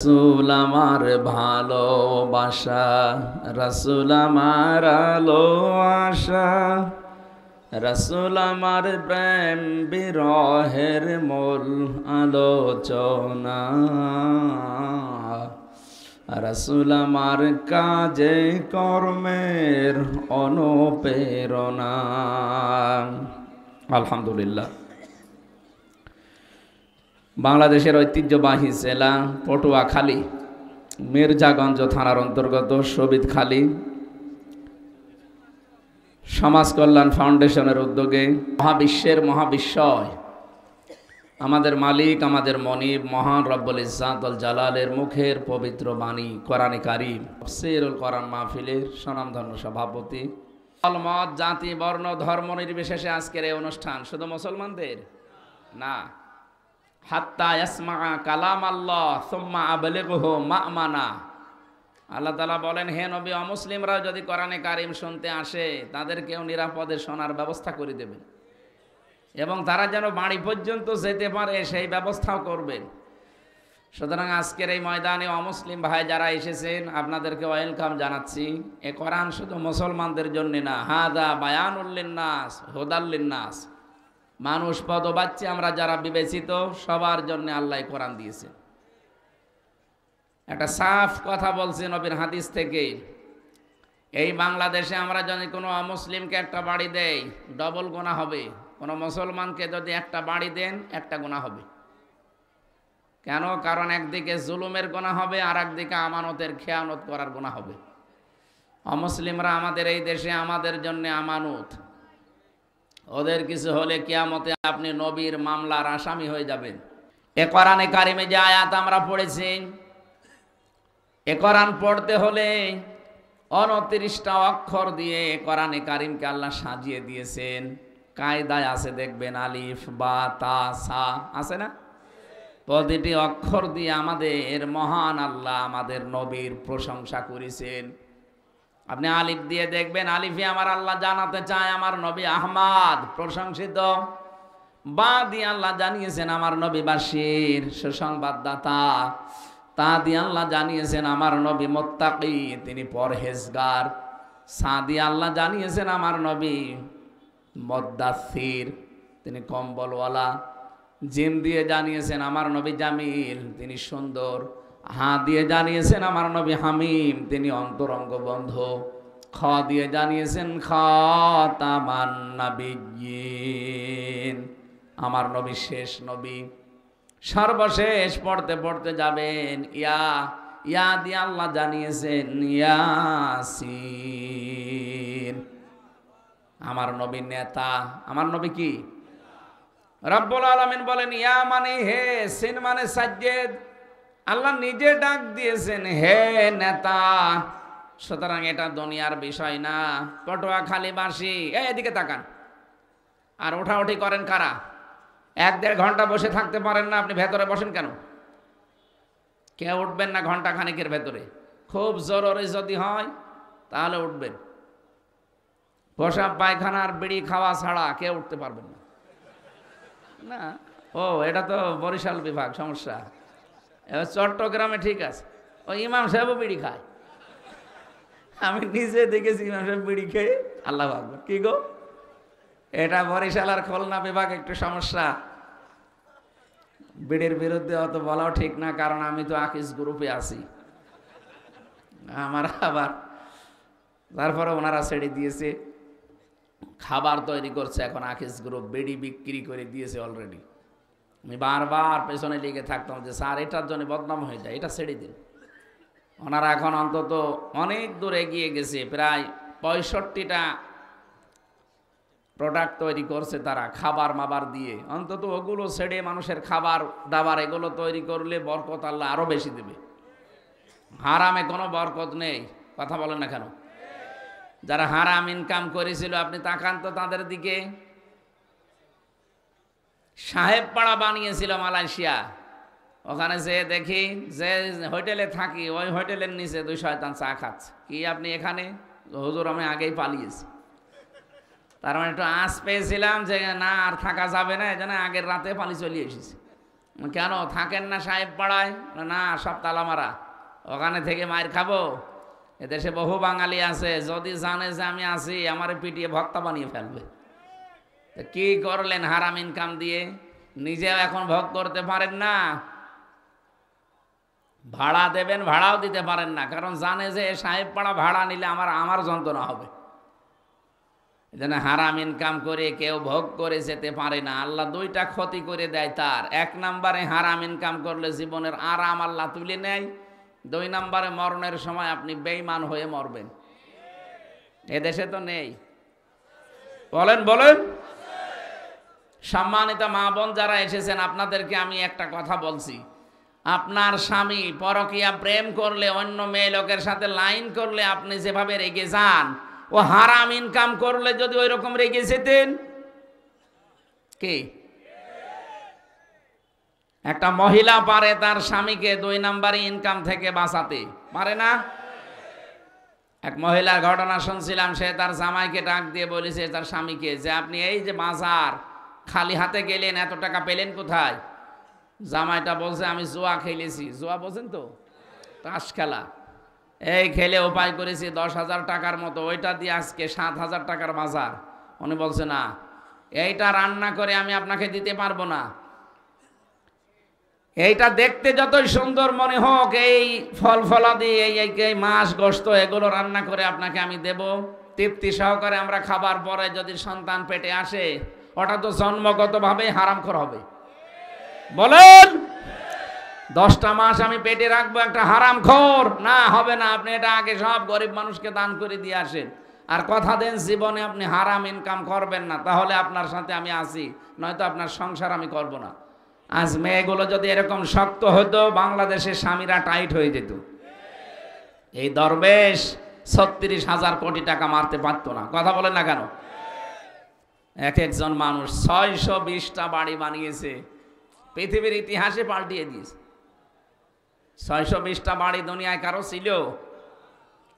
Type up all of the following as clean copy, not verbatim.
রাসূল আমার ভালোবাসা, রাসূল আমার আলো আশা, রাসূল আমার প্রেম বিরহের মূল আলোচনা, রাসূল আমার কাজে কর্মের অনুপ্রেরণা। আলহামদুলিল্লাহ। বাংলাদেশের ঐতিহ্যবাহী জেলা পটুয়াখালী, মির্জাগঞ্জ থানার অন্তর্গত সবিতখালী সমাজ কল্যাণ ফাউন্ডেশনের উদ্যোগে মহাবিশ্বের মহাবিশ্বয় আমাদের মালিক, আমাদের মনিব মহান রব্বুল ইজ্জাতুল জালালের মুখের পবিত্র বাণী কোরআনে কারীম তাফসীরুল কোরআন মাহফিলের স্বনামধন্য সভাপতি, মত জাতি বর্ণ ধর্ম নির্বিশেষে আজকের এই অনুষ্ঠান শুধু মুসলমানদের না, হাত্তা ইয়াসমা কালাম আল্লাহ সুম্মা আবলিগহু মা'মানা। আল্লাহ তাআলা বলেন, হে নবী, অমুসলিমরাও যদি কোরআনে কারীম শুনতে আসে তাদেরকেও নিরাপদে শোনার ব্যবস্থা করে দেবেন এবং তারা যেন বাড়ি পর্যন্ত যেতে পারে সেই ব্যবস্থাও করবেন। সুতরাং আজকের এই ময়দানে অমুসলিম ভাই যারা এসেছেন আপনাদেরকে ওয়েলকাম জানাচ্ছি। এ কোরআন শুধু মুসলমানদের জন্য না, হাদা বায়ানুল লিন্নাস হুদাল লিন্নাস, মানুষ পদবাচ্চা আমরা যারা বিবেচিত সবার জন্য আল্লাহ কোরআন দিয়েছেন। একটা সাফ কথা বলছি নবীর হাদিস থেকে, এই বাংলাদেশে আমরা যদি কোনো অমুসলিমকে একটা বাড়ি দেই ডবল গুনাহ হবে, কোনো মুসলমানকে যদি একটা বাড়ি দেন একটা গুনাহ হবে। কেন? কারণ একদিকে জুলুমের গুনাহ হবে আর একদিকে আমানতের খেয়ানত করার গুনাহ হবে। অমুসলিমরা আমাদের এই দেশে আমাদের জন্য আমানত, ওদের কিছু হলে কিয়ামতে আপনি নবীর মামলার আসামি হয়ে যাবেন। এ কোরআনে কারিমে যে আয়াত আমরা পড়েছি, এ কোরআন পড়তে হলে 29টা অক্ষর দিয়ে কোরআনে কারিমকে আল্লাহ সাজিয়ে দিয়েছেন। কায়দায় আছে দেখবেন, আলিফ বা তা সা আছে না? প্রতিটি অক্ষর দিয়ে আমাদের মহান আল্লাহ আমাদের নবীর প্রশংসা করেছেন। আপনি আলিফ দিয়ে দেখবেন, আলিফে আমার আল্লাহ জানাতে চায় আমার নবী আহমদ প্রশংসিত। বা দিয়ে আল্লাহ জানিয়েছেন আমার নবী বাশির সুসংবাদদাতা। তা দিয়ে আল্লাহ জানিয়েছেন আমার নবী মুত্তাকি, তিনি পরহেজগার। সা দিয়ে আল্লাহ জানিয়েছেন আমার নবী মুদ্দাসসির, তিনি কম্বলওয়ালা। জিম দিয়ে জানিয়েছেন আমার নবী জামিল, তিনি সুন্দর। হা দিয়ে জানিয়েছেন আমার নবী হামিম, তিনি অন্তরঙ্গ বন্ধু। খ দিয়ে জানিয়েছেন খাতামান নাবিয়্যিন, আমার নবী শেষ নবী, সর্বশেষ। পড়তে পড়তে যাবেন ইয়া, ইয়া দিয়ে আল্লাহ জানিয়েছেন ইয়াসিন, আমার নবী নেতা। আমার নবী কি? রব্বুল আলামিন বলেন ইয়া মানে হে, সিন মানে সাজ্জেদ। আল্লাহ নিজে ডাক দিয়েছেন হে নেতা। সুতরাং এটা দুনিয়ার বিষয় না। পটুয়াখালীবাসী এদিকে তাকান। আর ওঠাউঠি করেন কারা? 1-1.5 ঘন্টা বসে থাকতে পারেন না, আপনি ভেতরে বসেন কেন? কেউ উঠবেন না ঘন্টা খানিকের ভেতরে? খুব জরুরি যদি হয় তাহলে উঠবেন। পেশাব পায়খানার বিড়ি খাওয়া ছাড়া কেউ উঠতে পারবেন না। না, ও এটা তো বরিশাল বিভাগ, সমস্যা। এবার চট্টগ্রামে ঠিক আছে, ওই ইমাম সাহেবও বিড়ি খায়। আমি নিজে দেখেছি ইমাম সাহেব বিড়ি খেয়ে। আল্লাহু আকবার। কি গো, এটা বরিশাল আর খুলনা বিভাগ একটু সমস্যা। বিড়ির বিরুদ্ধে অত বলাও ঠিক না, কারণ আমি তো আকিস গ্রুপে আছি। আমার আবার তারপরে ওনারা ছেড়ে দিয়েছে, খাবার তৈরি করছে এখন আকিস গ্রুপ, বিড়ি বিক্রি করে দিয়েছে অলরেডি। আমি বারবার পেছনে লেগে থাকতাম যে স্যার এটার জন্য বদনাম হয়ে যায়, এটা ছেড়ে দিন। ওনারা এখন অন্তত অনেক দূর এগিয়ে গেছে, প্রায় 65টা প্রোডাক্ট তৈরি করছে তারা খাবার মাবার দিয়ে। অন্তত ওগুলো ছেড়ে মানুষের খাবার দাবার এগুলো তৈরি করলে বরকত আল্লাহ আরো বেশি দেবে। হারামে কোনো বরকত নেই, কথা বলেন না কেন? যারা হারাম ইনকাম করেছিল আপনি তাকান তো তাদের দিকে। সাহেব পাড়া বানিয়েছিল মালয়েশিয়া, ওখানে যে দেখি যে হোটেলে থাকি ওই হোটেলের নিচে 2 শয়তান চা খাচ্ছে। কি আপনি এখানে? হুজুর আমি আগেই পালিয়েছি। তার মানে একটু আঁচ পেয়েছিলাম যে না আর থাকা যাবে না, এই জন্য আগের রাতে পালিয়ে চলে এসেছি। কেন থাকেন না সাহেব পাড়ায়? না, সব তালা মারা, ওখানে থেকে মায়ের খাবো। এদেশে বহু বাঙালি আছে, যদি জানে যে আমি আছি আমার পিটিয়ে ভক্তা বানিয়ে ফেলবে। কি করলেন হারাম ইনকাম দিয়ে? নিজেও এখন ভোগ করতে পারেন না, ভাড়া দেবেন, ভাড়াও দিতে পারেন না, কারণ জানে যে সাহেব পাড়া ভাড়া নিলে আমার যন্ত্রণা হবে। এজন্য হারাম ইনকাম করে কেউ ভোগ করে যেতে পারে না। আল্লাহ দুইটা ক্ষতি করে দেয় তার। এক নম্বরে হারাম ইনকাম করলে জীবনের আরাম আল্লাহ তুলে নেয়। দুই নম্বরে মরণের সময় আপনি বেঈমান হয়ে মরবেন। এদেশে তো নেই। বলেন বলেন। সম্মানিত মা বোন যারা এসেছেন, আপনাদেরকে আমি একটা কথা বলছি। আপনার স্বামী পরকীয়া প্রেম করলে, অন্য মেয়ে লোকের সাথে লাইন করলে আপনি যেভাবে রেগে যান, ও হারাম ইনকাম করলে যদি ওই রকম রেগে যেতেন। কি একটা মহিলা পারে তার স্বামীকে 2 নম্বরই ইনকাম থেকে বাঁচাতে পারে না? এক মহিলার ঘটনা শুনছিলাম, সে তার জামাইকে ডাক দিয়ে বলেছে তার স্বামীকে যে আপনি এই যে বাজার খালি হাতে গেলেন, এত টাকা পেলেন কোথায়? জামাইটা বলছে আমি জুয়া খেলেছি। জুয়া বোঝেন তো? তাস খেলা। এই খেলে উপায় করেছি 10,000 টাকার মতো, ওইটা দিয়ে আজকে 7,000 টাকার বাজার। উনি বলছে না, এইটা রান্না করে আমি আপনাকে দিতে পারবো না। এইটা দেখতে যতই সুন্দর মনে হোক, এই ফল ফলাদি, এই মাছ গোশত এগুলো রান্না করে আপনাকে আমি দেব, তৃপ্তি সহকারে আমরা খাবার পরে যদি সন্তান পেটে আসে, ওটা তো জন্মগতভাবে হারামখোর হবে। বলেন, 10টা মাস আমি পেটে রাখবো একটা হারামখোর? না, হবে না। আপনি এটা আগে সব গরিব মানুষকে দান করে দিয়ে আসেন, আর কথা দেন জীবনে আপনি হারাম ইনকাম করবেন না, তাহলে আপনার সাথে আমি আছি, নয়তো আপনার সংসার আমি করব না। আজ মেয়েগুলো যদি এরকম শক্ত হতো, বাংলাদেশের স্বামীরা টাইট হয়ে যেত। এই দরবেশ 36,000 কোটি টাকা মারতে পারতো না। কথা বলেন না কেন? এক একজন মানুষ 620টা বাড়ি বানিয়েছে, পৃথিবীর ইতিহাসে পাল্টিয়ে দিয়েছে। 620টা বাড়ি দুনিয়ায় কারো ছিল?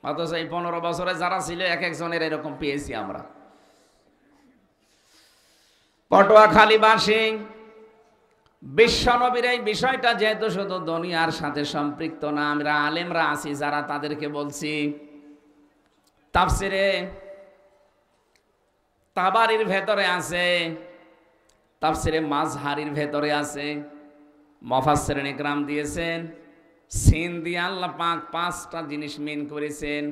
অথচ এই 15 বছরে যারা ছিল, এক একজনের এরকম পেয়েছি আমরা। পটুয়াখালীবাসী, বিশ্বনবীর এই বিষয়টা যেহেতু শুধু দুনিয়ার সাথে সম্পৃক্ত না, আমরা আলেমরা আছি যারা, তাদেরকে বলছি, তাফসিরে তাবারির ভেতরে আছে, তাফসিরে মাজহারির ভেতরে আছে, মুফাসসিরিন ইকরাম দিয়েছেন, সিন দিয়ে আল্লাহ পাক 5টা জিনিস মিন করেছেন।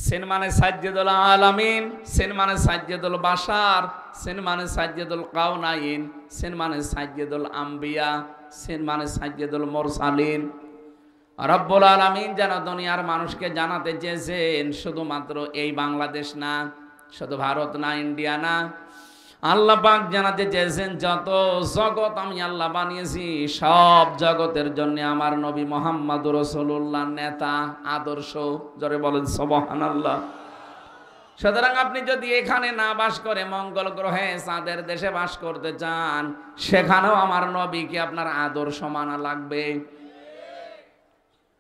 সিন মানে সাজ্জাদুল আলামিন, সিন মানে সাজ্জাদুল বাশার, সিন মানে সাজ্জাদুল কাউনাইন, সিন মানে সাজ্জাদুল আম্বিয়া, সিন মানে সাজ্জাদুল মুরসালিন। রব্বুল আলামিন যেন দুনিয়ার মানুষকে জানাতে চেয়েছেন, শুধুমাত্র এই বাংলাদেশ না, শুধু ভারত না, ইন্ডিয়া না, আল্লাহ পাক জানাতে চেয়েছেন যত জগৎ আমি আল্লাহ বানিয়েছি, সব জগতের জন্য আমার নবী মুহাম্মদুর রাসূলুল্লাহ নেতা, আদর্শ। জোরে বলেন সুবহানাল্লাহ। সুতরাং আপনি যদি এখানে না বাস করে মঙ্গল গ্রহে চাঁদের দেশে বাস করতে চান, সেখানেও আমার নবীকে আপনার আদর্শ মানা লাগবে।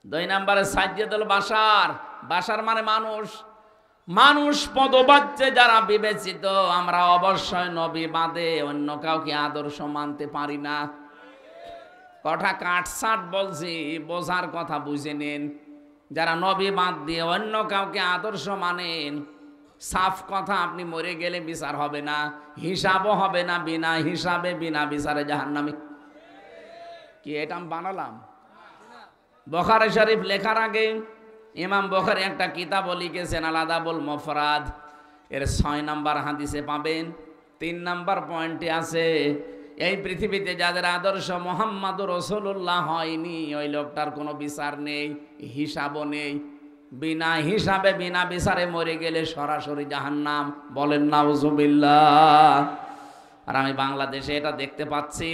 2 নম্বরে সাজ্জাদুল বাশার। বাশার মানে মানুষ। মানুষ পদবাচ্যে যারা বিবেচিত, আমরা অবশ্যই নবী বাদে অন্য কাউকে আদর্শ মানতে পারি না। কথা কাটসাট বলছি, বোঝার কথা বুঝে নিন। যারা নবী বাদ দিয়ে অন্য কাউকে আদর্শ মানেন, সাফ কথা, আপনি মরে গেলে বিচার হবে না, হিসাবও হবে না, বিনা হিসাবে বিনা বিচারে জাহান্নামী। কি এটা আমি বানালাম? বুখারী শরীফ লেখার আগে ইমাম বুখারী একটা কিতাব লিখেছেন, আল আদাবুল মুফরাদ। এর 6 নম্বর হাদিসে পাবেন, 3 নম্বর পয়েন্টে আছে, এই পৃথিবীতে যাদের আদর্শ মুহাম্মদুর রাসূলুল্লাহ হয়নি, ওই লোকটার কোনো বিচার নেই, হিসাবও নেই, বিনা হিসাবে বিনা বিচারে মরে গেলে সরাসরি জাহান্নাম। বলেন নাউজুবিল্লাহ। আর আমি বাংলাদেশে এটা দেখতে পাচ্ছি,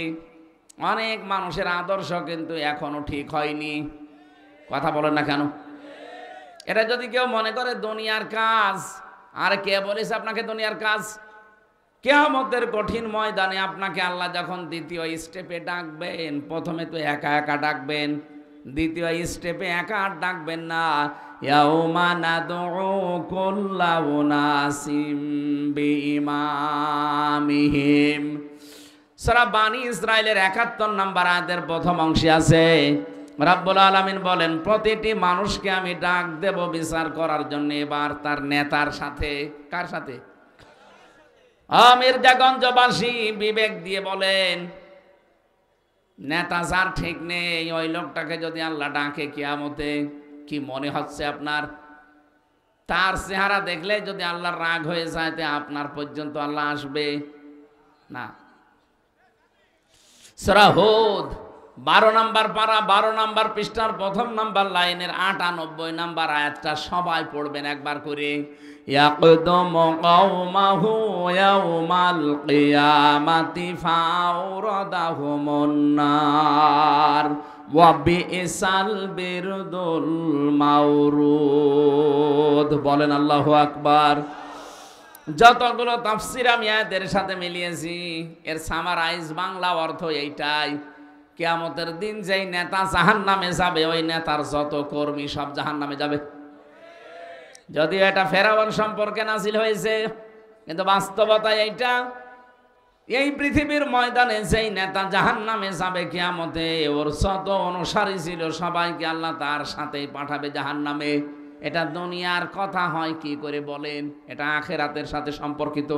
অনেক মানুষের আদর্শ কিন্তু এখনো ঠিক হয়নি। কথা বলেন না কেন? এটা যদি কেউ মনে করে দুনিয়ার কাজ, আর কে বলেছে আপনাকে দুনিয়ার কাজ? কিয়ামতের কঠিন ময়দানে আপনাকে আল্লাহ যখন দ্বিতীয় স্টেপে ডাকবেন, প্রথমে তো একা একা ডাকবেন, দ্বিতীয় স্টেপে একা আর ডাকবেন না। ইয়াউমা নাদউ কুল্লা উনাসিম বিইমামিহিম, সূরা বানী ইসরাইলের ৭১ নম্বর আয়াতের প্রথম অংশে আছে, রাব্বুল আলামিন বলেন, প্রতিটি মানুষকে আমি ডাক দেব বিচার করার জন্য, এবার তার নেতার সাথে। কার সাথে? মির্জাগঞ্জবাসী বিবেক দিয়ে বলেন, নেতা যার ঠিক নেই, ওই লোকটাকে যদি আল্লাহ ডাকে কিয়ামতে, কি মনে হচ্ছে আপনার? তার চেহারা দেখলে যদি আল্লাহর রাগ হয়ে যায়, তে আপনার পর্যন্ত আল্লাহ আসবে না। সূরা হুদ 12 নম্বর পারা 12 নম্বর পৃষ্ঠার প্রথম নম্বর লাইনের ৯৮ নম্বর আয়াতটা সবাই পড়বেন একবার করে। ইয়াকদুমু কওমাহু ইয়াউমাল কিয়ামাতি ফাওরাদাহুমুন নার ওয়া বিইসাল বিরদুল মাওরুদ। বলেন আল্লাহু আকবার। যতগুলো তাফসীর আমি আয়াতের সাথে মিলিয়েছি, এর সামারাইজ বাংলা অর্থ এইটাই, কিয়ামতের দিন যেই নেতা জাহান্নামে যাবে, ওই নেতার যত কর্মী সব জাহান্নামে যাবে। যদিও এটা ফেরাউন সম্পর্কে নাযিল হয়েছে, কিন্তু বাস্তবতা এইটা, এই পৃথিবীর ময়দানে যেই নেতা জাহান্নামে যাবে কিয়ামতে, ওর যত অনুসারী ছিল সবাইকে আল্লাহ তার সাথেই পাঠাবে জাহান্নামে। এটা দুনিয়ার কথা হয় কি করে বলেন? এটা আখিরাতের সাথে সম্পর্কিত।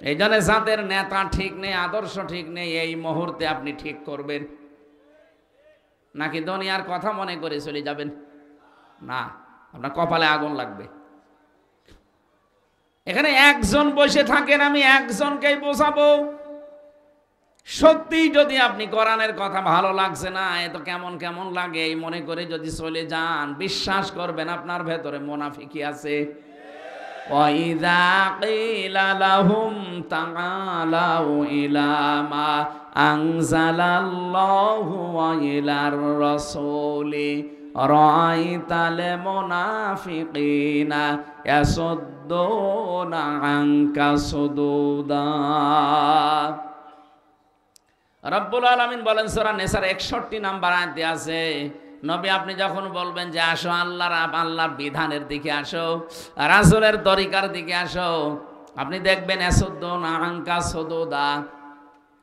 এই জন্য যাদের নেতা ঠিক নেই, আদর্শ ঠিক নেই, এই মুহূর্তে আপনি ঠিক করবেন নাকি দুনিয়ার কথা মনে করে চলে যাবেন? না, আপনার কপালে আগুন লাগবে। এখানে একজন বসে থাকেন, আমি একজনকেই বোঝাবো। সত্যি যদি আপনি কোরআনের কথা ভালো লাগছে না, এত কেমন কেমন লাগে এই মনে করে যদি চলে যান, বিশ্বাস করবেন আপনার ভেতরে মুনাফিকি আছে। وَإِذَا قِيلَ لَهُمْ تَعَالَوْا إِلَى مَا أَنزَلَ اللَّهُ وَإِلَى الرَّسُولِ رَأَيْتَ الْمُنَافِقِينَ يَصُدُّونَ عَنكَ صُدُودًا। রব্বুল আলামিন বলেন সূরা নিসার ৬১ নম্বর আয়াতে আছে, নবী আপনি যখন বলবেন যে আসো আল্লাহর বিধানের দিকে আসো, রাসূলের তরিকার দিকে আসো, আপনি দেখবেন ইয়াসুদ্দুনা আনকা সুদুদা,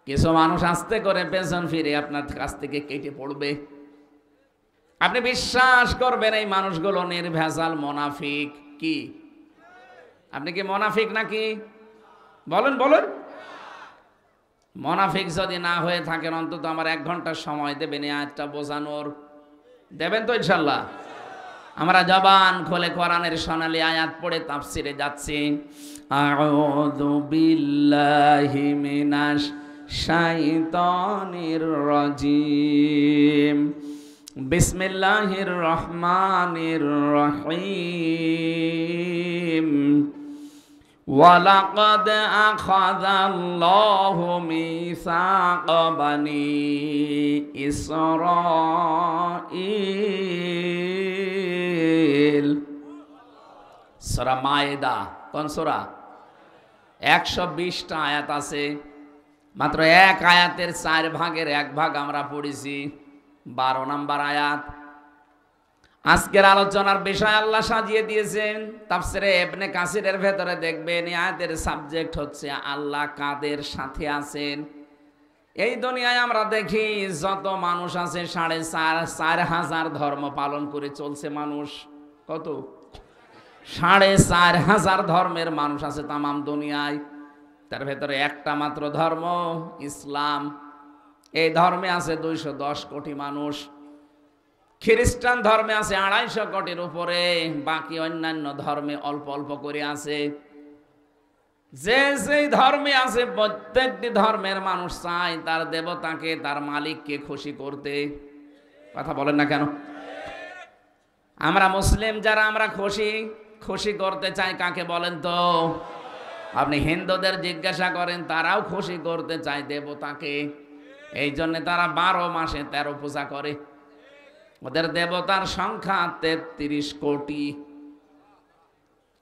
কিছু মানুষ আস্তে করে পেছন ফিরে আপনার কাছ থেকে কেটে পড়বে। আপনি বিশ্বাস করবেন এই মানুষগুলো নির্ভেজাল মুনাফিক। কি আপনি কি মুনাফিক নাকি? বলেন বলেন। মুনাফিক যদি না হয়ে থাকেন, অন্তত আমার ১ ঘন্টার সময় দেবেন এই আয়াতটা বোঝানোর। দেবেন তো ইনশাল্লাহ? আমরা জবান খুলে কোরআনের সোনালী আয়াত পড়ে তাফসিরে যাচ্ছি। আউযু বিল্লাহি মিনাশ শাইতানির রাজিম। বিসমিল্লাহির রহমানির রহিম। وَلَقَدْ أَخَذَ اللَّهُ مِيثَاقَ بَنِي إِسْرَائِيلَ। সূরা মায়েদা। কোন সূরা? ১২০টা আয়াত আছে, মাত্র এক আয়াতের ৪ ভাগের ১ ভাগ আমরা পড়েছি, ১২ নম্বর আয়াত। আজকের আলোচনার বিষয় আল্লাহ সাজিয়ে দিয়েছেন। তাফসিরে ইবনে কাসিরের ভেতরে দেখবেন এই আয়াতের সাবজেক্ট হচ্ছে আল্লাহ কাদের সাথে আছেন। এই দুনিয়ায় আমরা দেখি যত মানুষ আছে ৪,৫০০ ধর্ম পালন করে চলছে মানুষ। কত? ৪,৫০০ ধর্মের মানুষ আছে তামাম দুনিয়ায়। তার ভেতরে একটা মাত্র ধর্ম ইসলাম। এই ধর্মে আছে ২১০ কোটি মানুষ। খ্রিস্টান ধর্মে আছে ২৫০ কোটির উপরে, বাকি অন্যান্য ধর্মে অল্প অল্প করে আছে। যে যেই ধর্মে আছে প্রত্যেকটি ধর্মের মানুষ চায় তার দেবতাকে, তার মালিককে খুশি করতে। কথা বলেন না কেন? আমরা মুসলিম যারা, আমরা খুশি করতে চাই কাকে বলেন তো? আপনি হিন্দুদের জিজ্ঞাসা করেন, তারাও খুশি করতে চায় দেবতাকে। এই জন্য তারা ১২ মাসে ১৩ পূজা করে। ওদের দেবতার সংখ্যা ৩৩ কোটি।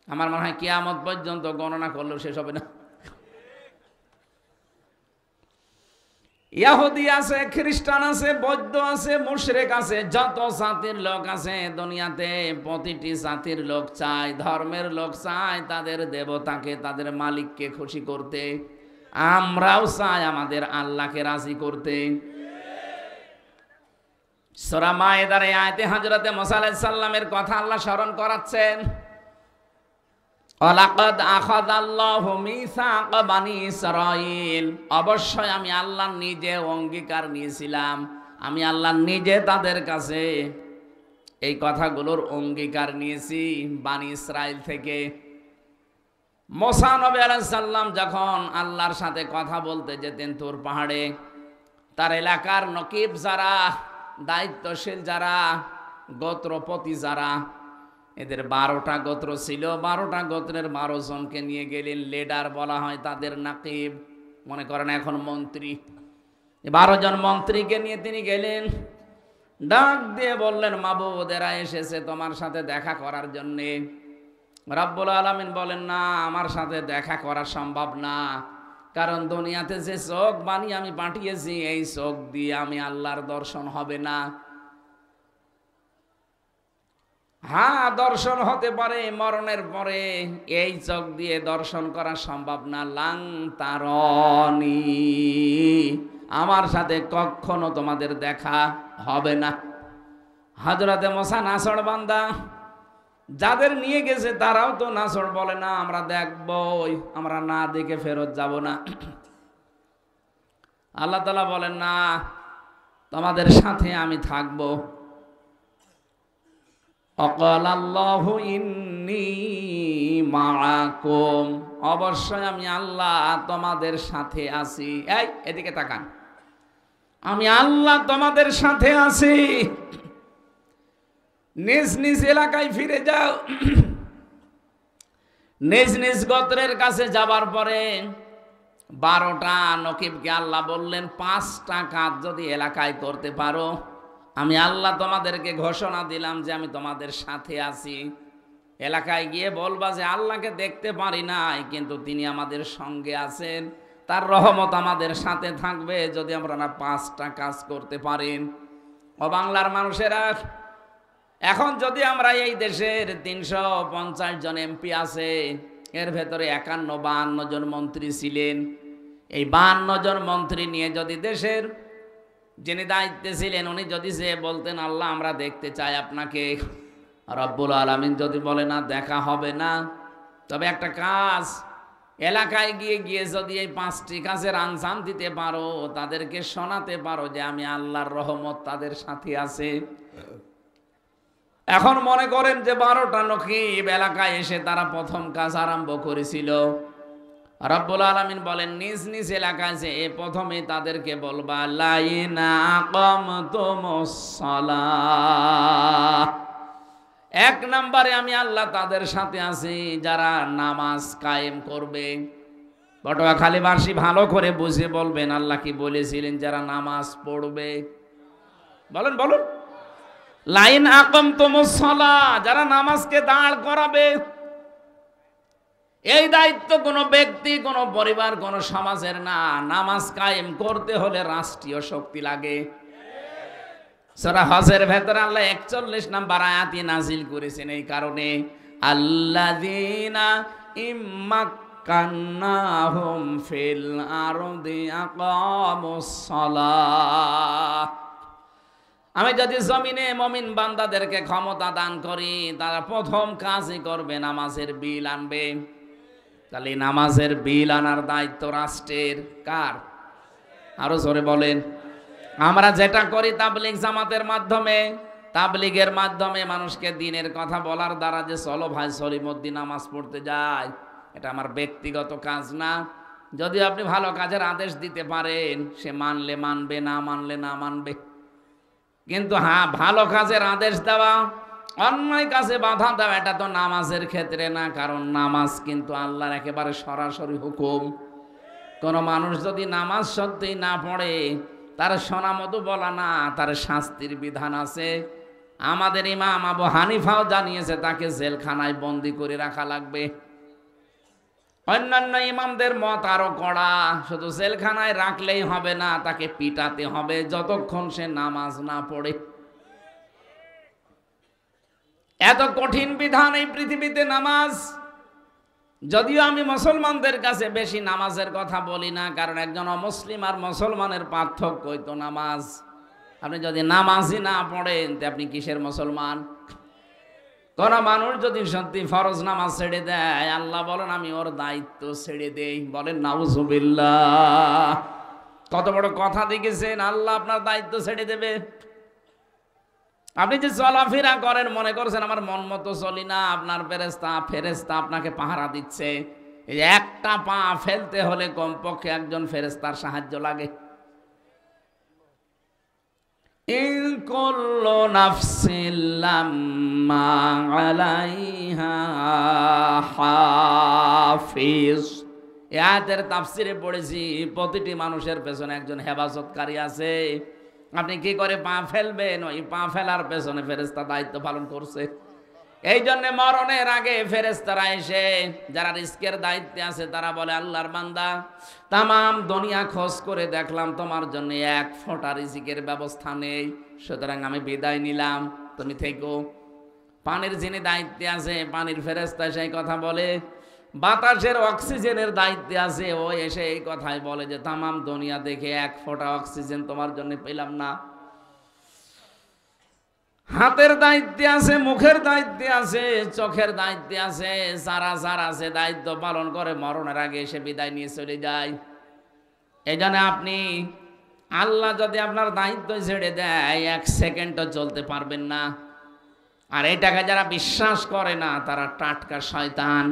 আমার মনে হয় কিয়ামত পর্যন্ত গণনা করলেও শেষ হবে না। ইহুদি আছে, খ্রিস্টান আছে, বৌদ্ধ আছে, মুশরিক আছে, যত জাতির লোক আছে দুনিয়াতে, প্রতিটি জাতির লোক চায়, ধর্মের লোক চায় তাদের দেবতাকে, তাদের মালিককে খুশি করতে। আমরাও চাই আমাদের আল্লাহকে রাজি করতে। সূরা মায়েদার এই আয়াতে হযরতে মুসা আলাইহিস সালামের কথা আল্লাহ স্মরণ করাচ্ছেন। ওয়ালাকাদ আখাযাল্লাহু মিসাকা বানি ইসরাঈল, অবশ্যই আমি আল্লাহ নিজে অঙ্গীকার নিয়েছিলাম, আমি আল্লাহ নিজে তাদের কাছে এই কথাগুলোর অঙ্গীকার নিয়েছি বানি ইসরাইল থেকে। মুসা নবী আলাইহিস সালাম যখন আল্লাহর সাথে কথা বলতে যেতেন তুর পাহাড়ে, তার এলাকার নকিব যারা, দায়িত্বশীল যারা, গোত্রপতি যারা, এদের 12টা গোত্র ছিল, 12টা গোত্রের 12 জনকে নিয়ে গেলেন। লিডার বলা হয় তাদের, নাকিব মনে করেন এখন মন্ত্রী। 12 জন মন্ত্রীকে নিয়ে তিনি গেলেন, ডাক দিয়ে বললেন, মাবুদ এরা এসেছে তোমার সাথে দেখা করার জন্যে। রব্বুল আলামিন বলেন, না, আমার সাথে দেখা করা সম্ভব না, কারণ দুনিয়াতে যে চোখ বানিয়ে আমি পাঠিয়েছি এই চোখ দিয়ে আমি আল্লাহর দর্শন হবে না। হ্যাঁ, দর্শন হতে পারে মরণের পরে, এই চোখ দিয়ে দর্শন করা সম্ভব না। লাং তারনি, আমার সাথে কখনো তোমাদের দেখা হবে না। হযরতে মুসা নাছড় বান্দা, যাদের নিয়ে গেছে তারাও তো নাছড়, বলে না আমরা দেখবই, আমরা না দেখে ফেরত যাব না। আল্লাহ তাআলা বলেন, না, তোমাদের সাথে আমি থাকবো। অকালাল্লাহু ইন্নী মাআকুম, অবশ্যই আমি আল্লাহ তোমাদের সাথে আছি। এই এদিকে তাকান, আমি আল্লাহ তোমাদের সাথে আছি। নিজ নিজ এলাকায় ফিরে যাও। নিজ নিজ গোত্রের কাছে যাবার পরে 12টা নকিবকে আল্লাহ বললেন, 5টা কাজ যদি এলাকায় করতে পারো, আমি আল্লাহ তোমাদেরকে ঘোষণা দিলাম যে আমি তোমাদের সাথে আছি। এলাকায় গিয়ে বলবা যে আল্লাহকে দেখতে পারি নাই, কিন্তু তিনি আমাদের সঙ্গে আছেন, তার রহমত আমাদের সাথে থাকবে যদি আমরা না 5টা কাজ করতে পারেন। ও বাংলার মানুষেরা, এখন যদি আমরা এই দেশের 350 জন এমপি আছে, এর ভেতরে 51-52 জন মন্ত্রী ছিলেন, এই 52 জন মন্ত্রী নিয়ে যদি দেশের যিনি দায়িত্বে ছিলেন উনি যদি সে বলতেন আল্লাহ আমরা দেখতে চাই আপনাকে, রব্বুল আলামিন যদি বলে না দেখা হবে না, তবে একটা কাজ, এলাকায় গিয়ে যদি এই 5টি কাজের আঞ্জাম দিতে পারো, তাদেরকে শোনাতে পারো যে আমি আল্লাহর রহমত তাদের সাথে আছে। এখন মনে করেন যে 12টা নকিব এলাকায় এসে তারা প্রথম কাজ আরম্ভ করেছিল। রব্বুল আলামিন বলেন, নিজ নিজ এলাকায় যে প্রথমে তাদেরকে বলবা লাইনা আকামতুমুস সালাহ, 1 নম্বরে আমি আল্লাহ তাদের সাথে আছি যারা নামাজ কায়েম করবে। পটুয়াখালীবাসী ভালো করে বুঝে বলবেন আল্লাহ কি বলেছিলেন, যারা নামাজ পড়বে। বলেন বলুন, লাইন আকামতুমুস সালাহ, যারা নামাজকে দাঁড় করাবে। এই দায়িত্ব কোনো ব্যক্তি, কোনো পরিবার, কোনো সমাজের না। নামাজ কায়েম করতে হলে রাষ্ট্রীয় শক্তি লাগে। সূরা হজের ভেতরে আল্লাহ 41 নম্বর আয়াতই নাজিল করেছেন এই কারণে, আল্লাযীনা ইম্মাক্কান্নাহুম ফিল আরদি আকামুস সালাহ, আমি যদি জমিনে মুমিন বান্দাদেরকে ক্ষমতা দান করি, তারা প্রথম কাজই করবে নামাজের বিল আনবে। তাহলে নামাজের বিল আনার দায়িত্ব রাষ্ট্রের। কার? আরো জোরে বলেন। আমরা যেটা করি তাবলীগ জামাতের মাধ্যমে, তাবলীগের মাধ্যমে মানুষকে দ্বীনের কথা বলার দ্বারা যে চলো ভাই সলিমুদ্দিন নামাজ পড়তে যায়, এটা আমার ব্যক্তিগত কাজ না। যদি আপনি ভালো কাজের আদেশ দিতে পারেন, সে মানলে মানবে, না মানলে না মানবে। কিন্তু হ্যাঁ, ভালো কাজের আদেশ দেওয়া, অন্যায় কাজে বাধা দেওয়া, এটা তো নামাজের ক্ষেত্রে না। কারণ নামাজ কিন্তু আল্লাহর একেবারে সরাসরি হুকুম। কোনো মানুষ যদি নামাজ সত্যি না পড়ে, তার শোনা মতো বলা না, তার শাস্তির বিধান আছে। আমাদের ইমাম আবু হানিফাও জানিয়েছে তাকে জেলখানায় বন্দি করে রাখা লাগবে। অন্যান্য ইমামদের মত আরো কড়া, শুধু জেলখানায় রাখলেই হবে না, তাকে পিটাতে হবে যতক্ষণ সে নামাজ না পড়ে। এত কঠিন বিধান এই পৃথিবীতে নামাজ। যদিও আমি মুসলমানদের কাছে বেশি নামাজের কথা বলি না, কারণ একজন অমুসলিম আর মুসলমানের পার্থক্যই তো নামাজ। আপনি যদি নামাজই না পড়েন তো আপনি কিসের মুসলমান? কোন মানুষ যদি সত্যি ফরজ নামাজ ছেড়ে দেয়, আল্লাহ বলেন আমি ওর দায়িত্ব ছেড়ে দেই। বলেন নাউজুবিল্লাহ। কত বড় কথা দেখেছেন, আল্লাহ আপনার দায়িত্ব ছেড়ে দেবে। আপনি যে চলাফেরা করেন মনে করছেন আমার মন মতো চলি না, আপনার ফেরেশতা আপনাকে পাহারা দিচ্ছে। এই একটা পা ফেলতে হলে কমপক্ষে একজন ফেরেশতার সাহায্য লাগে। ইন কুল্লু নাফসিন লাম্মা আলাইহা হাফিজ। এই আয়াতের তাফসিরে পড়েছি প্রতিটি মানুষের পেছনে একজন হেফাজতকারী আছে। আপনি কি করে পা ফেলবেন, ওই পা ফেলার পেছনে ফেরেশতা দায়িত্ব পালন করছে। এই জন্য মরণের আগে ফেরেশতারা এসে যারা রিস্কের দায়িত্বে আছে তারা বলে আল্লাহর বান্দা, তামাম দুনিয়া খোঁজ করে দেখলাম তোমার জন্য এক ফোঁটা রিজিকের ব্যবস্থা নেই, সুতরাং আমি বিদায় নিলাম, তুমি থেকো। পানির যিনি দায়িত্বে আছে, পানির ফেরেশতা সেই কথা বলে। বাতাসের অক্সিজেনের দায়িত্বে আছে, ও এসে এই কথাই বলে যে তামাম দুনিয়া দেখে এক ফোঁটা অক্সিজেন তোমার জন্য পেলাম না। হাতের দায়িত্বে আছে, মুখের দায়িত্বে আছে, চোখের দায়িত্বে আছে, যারা যারা আছে দায়িত্ব পালন করে মরণের আগে এসে বিদায় নিয়ে চলে যায়। এই জন্য আপনি আল্লাহ যদি আপনার দায়িত্ব ছেড়ে দেয়, এক সেকেন্ডও চলতে পারবেন না। আর এটাকে যারা বিশ্বাস করে না তারা টাটকা শয়তান।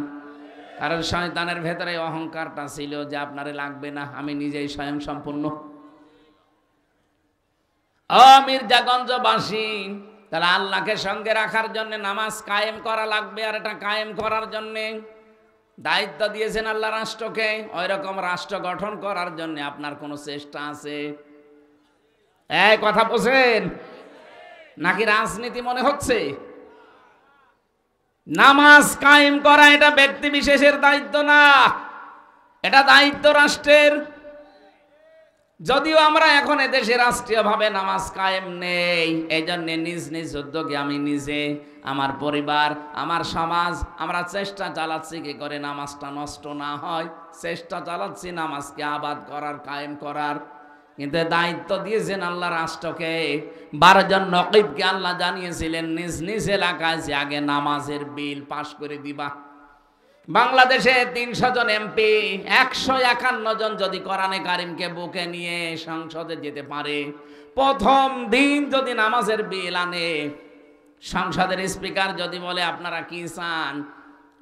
কারণ শয়তানের ভেতরে অহংকারটা ছিল যে আপনারে লাগবে না, আমি নিজেই স্বয়ং সম্পূর্ণ। মির্জাগঞ্জবাসী, তাহলে আল্লাহকে সঙ্গে রাখার জন্য নামাজ কায়েম করা লাগবে। আর এটা কায়েম করার জন্য দায়িত্ব দিয়েছেন আল্লাহ রাষ্ট্রকে। ওই রকম রাষ্ট্র গঠন করার জন্য আপনার কোনো চেষ্টা আছে? এই কথা বোঝেন নাকি রাজনীতি মনে হচ্ছে? নামাজ কায়েম করা এটা ব্যক্তি বিশেষের দায়িত্ব না, এটা দায়িত্ব রাষ্ট্রের। যদিও আমরা এখন এদেশে রাষ্ট্রীয়ভাবে নামাজ কায়েম নেই, এই জন্য নিজ নিজ উদ্যোগে আমি নিজে, আমার পরিবার, আমার সমাজ, আমরা চেষ্টা চালাচ্ছি কি করে নামাজটা নষ্ট না হয়। চেষ্টা চালাচ্ছি নামাজকে আবাদ করার, কায়েম করার। কিন্তু দায়িত্ব দিয়েছেন আল্লাহ রাষ্ট্রকে। 12 জন নকিবকে আল্লাহ জানিয়েছিলেন নিজ নিজ এলাকায় যে আগে নামাজের বিল পাশ করে দিবা। বাংলাদেশে 300 জন এমপি, 151 জন যদি কোরআনে কারিমকে বুকে নিয়ে সংসদে যেতে পারে, প্রথম দিন যদি নামাজের বিল আনে, সংসদের স্পিকার যদি বলে আপনারা কি চান,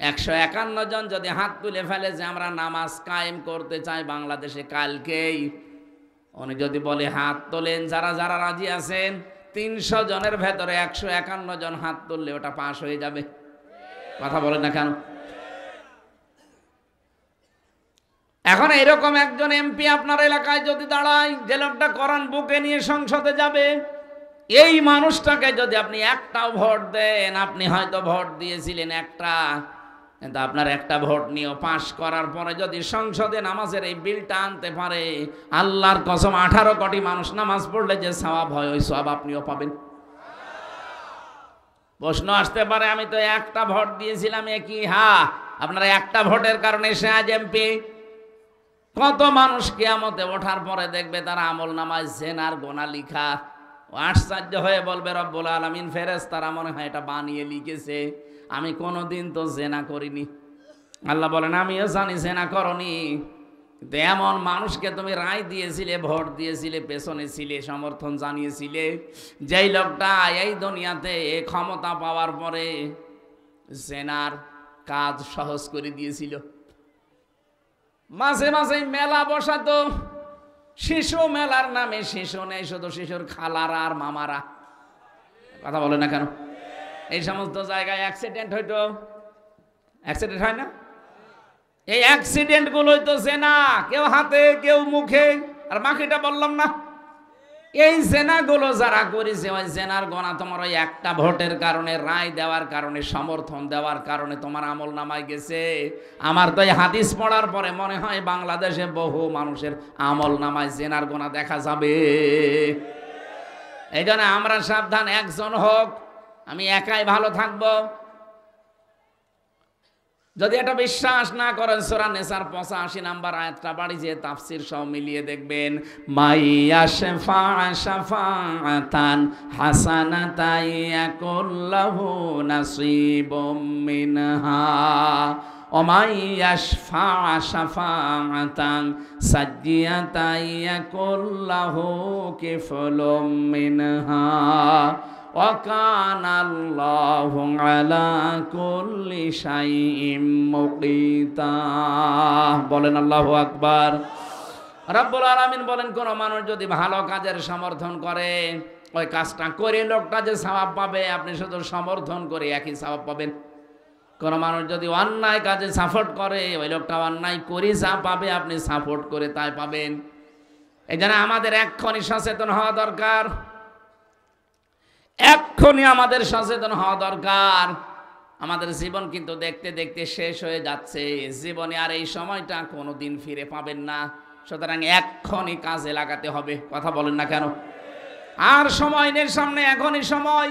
151 জন যদি হাত তুলে ফেলে যে আমরা নামাজ কায়েম করতে চাই বাংলাদেশে কালকেই, উনি যদি বলে হাত তোলেন যারা যারা রাজি আছেন, 300 জনের ভেতরে 151 জন হাত তুললে ওটা পাশ হয়ে যাবে। কথা বলেন না কেন? এখন এরকম একজন এমপি আপনার এলাকায় যদি দাঁড়ায়, যে লোকটা কোরআন বুকে নিয়ে সংসদে যাবে, এই মানুষটাকে যদি আপনি একটাও ভোট দেন, আপনি হয়তো ভোট দিয়েছিলেন একটা, কিন্তু আপনার একটা ভোট নিয়েও পাশ করার পরে যদি সংসদে নামাজের এই বিলটা আনতে পারে, আল্লাহর কসম 18 কোটি মানুষ নামাজ পড়লে যে সওয়াব হয় ওই সওয়াব আপনিও পাবেন। প্রশ্ন আসতে পারে আমি তো একটা ভোট দিয়েছিলাম, কি? হ্যাঁ, আপনার একটা ভোটের কারণে সে আজ এমপি। কত মানুষ কিয়ামতে ওঠার পরে দেখবে তারা আমল নামায় জেনার গোনা লিখা, আশ্চর্য হয়ে বলবে রব্বুল আলামিন ফেরেশতারা মনে হয় এটা বানিয়ে লিখেছে, আমি কোনোদিন তো জেনা করিনি। আল্লাহ বলেন আমিও জানি জেনা করনি, কিন্তু এমন মানুষকে তুমি রায় দিয়েছিলে, ভোট দিয়েছিলে, পেছনে ছিলে, সমর্থন জানিয়েছিলে, যেই লোকটা এই দুনিয়াতে ক্ষমতা পাওয়ার পরে জেনার কাজ সহজ করে দিয়েছিল। মাঝে মাঝে মেলা বসাতো, শিশু মেলার নামে শিশু নেই, শুধু শিশুর খালারা আর মামারা। কথা বলে না কেন? এই সমস্ত জায়গায় অ্যাক্সিডেন্ট হইতো, অ্যাক্সিডেন্ট হয় না? এই অ্যাক্সিডেন্ট গুলো হইতেছে না, কেউ হাতে কেউ মুখে। আর বাকিটা বললাম না, এই জেনাগুলো যারা করেছে ওই জেনার গোনা তোমার ওই একটা ভোটের কারণে, রায় দেওয়ার কারণে, সমর্থন দেওয়ার কারণে তোমার আমল নামায় গেছে। আমার তো এই হাদিস পড়ার পরে মনে হয় বাংলাদেশে বহু মানুষের আমল নামায় জেনার গোনা দেখা যাবে। এই জন্য আমরা সাবধান, একজন হোক, আমি একাই ভালো থাকবো, যদি এটা বিশ্বাস না করেন সূরা নিসার 85 নাম্বার আয়াতটা বাড়ি যে তাফসীর সহ মিলিয়ে দেখবেন, মাইয়াশফা শাফাআতান হাসানাতান ইয়াকুল্লাহু নাসীবুম মিনহা ওয়া মাইয়াশফা শাফাআতান সাজ্জিয়াতান ইয়াকুল্লাহু কিফলুম মিনহা ওয়া কানা আল্লাহু আলা কুল্লি শাইইন মুকিতা। বলেন আল্লাহু আকবার। রব্বুল আলামিন বলেন, কোন মানুষ যদি ভালো কাজের সমর্থন করে, ওই কাজটা করে লোকটা যে সওয়াব পাবে, আপনি শুধু সমর্থন করে একই সওয়াব পাবেন। কোন মানুষ যদি অন্যায় কাজে সাপোর্ট করে, ওই লোকটা অন্যায় করে যা পাবে, আপনি সাপোর্ট করে তাই পাবেন। এই জন্য আমাদের এক্ষুনি সচেতন হওয়া দরকার, এক্ষুনি আমাদের সচেতন হওয়া দরকার। আমাদের জীবন কিন্তু দেখতে দেখতে শেষ হয়ে যাচ্ছে, জীবনে আর এই সময়টা কোনোদিন ফিরে পাবেন না। সুতরাং এক্ষুনি কাজে লাগাতে হবে। কথা বলেন না কেন? আর সময় নেই সামনে, এখনই সময়।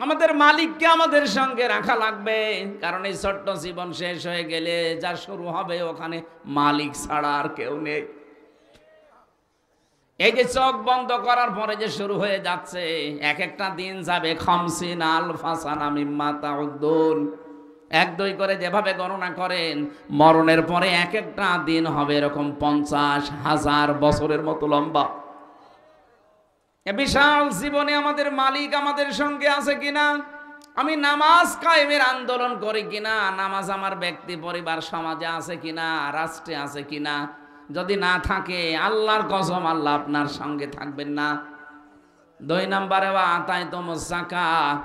আমাদের মালিককে আমাদের সঙ্গে রাখা লাগবে, কারণ এই ছোট্ট জীবন শেষ হয়ে গেলে যা শুরু হবে ওখানে মালিক ছাড়া আর কেউ নেই। এই যে চোখ বন্ধ করার পরে যে শুরু হয়ে যাচ্ছে, এক একটা দিন যাবে 50 আলফা সানা মিম্মা তাউদ্দুন, 1-2 করে যেভাবে গণনা করেন, মরণের পরে এক একটা দিন হবে এরকম 50,000 বছরের মতো লম্বা। এ বিশাল জীবনে আমাদের মালিক আমাদের সঙ্গে আছে কিনা, আমি নামাজ কায়েমের আন্দোলন করি কিনা, নামাজ আমার ব্যক্তি পরিবার সমাজে আছে কিনা, রাষ্ট্রে আছে কিনা, যদি না থাকে আল্লাহর কসম আল্লাহ আপনার সঙ্গে থাকবেন না। 2 নম্বরে আতাইতুমুজ যাকাত,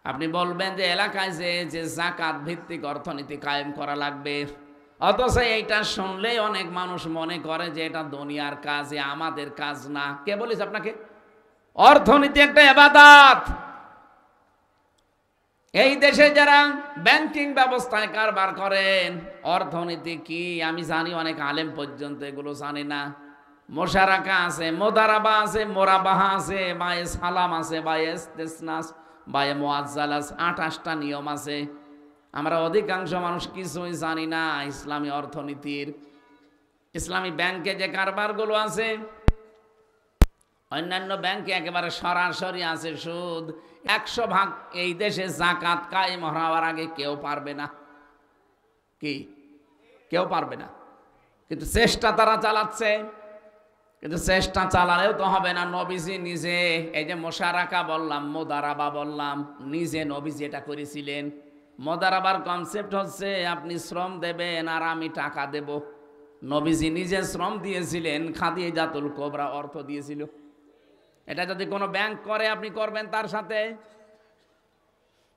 আপনি বলবেন যে এলাকায় যে যাকাত ভিত্তিক অর্থনীতি কায়েম করা লাগবে, অথচ এইটা শুনলেই অনেক মানুষ মনে করে যে এটা দুনিয়ার কাজ, আমাদের কাজ না। কে বলিস আপনাকে? অর্থনীতি একটা ইবাদত। এই দেশে যারা ব্যাংকিং ব্যবস্থায় কারবার করেন, অর্থনীতি কি আমি জানি, অনেক আলেম পর্যন্ত এগুলো জানে না। মোশারাকা আছে, মোদারাবা আছে, মোরাবাহা আছে, বায়ে সালাম আছে, বায়ে ইস্তিসনাস, বায়ে মুআজ্জালাস, 28টা নিয়ম আছে। আমরা অধিকাংশ মানুষ কিছুই জানি না ইসলামী অর্থনীতির। ইসলামী ব্যাংকে যে কারবারগুলো আছে, অন্যান্য ব্যাংকে একেবারে সরাসরি আছে সুদ। 100% এই দেশে যাকাত কায়েম হওয়ার আগে কেউ পারবে না। কি? কেউ পারবে না। কিন্তু চেষ্টা তারা চালাচ্ছে। কিন্তু চেষ্টা চালালেও তো হবে না। নবীজি নিজে এই যে মোশারাকা বললাম, মোদারাবা বললাম, নিজে নবীজি এটা করেছিলেন। মোদারাবার কনসেপ্ট হচ্ছে আপনি শ্রম দেবেন আর আমি টাকা দেব। নবীজি নিজে শ্রম দিয়েছিলেন, খাদিজাতুল কুবরা অর্থ দিয়েছিল। এটা যদি কোনো ব্যাংক করে আপনি করবেন তার সাথে।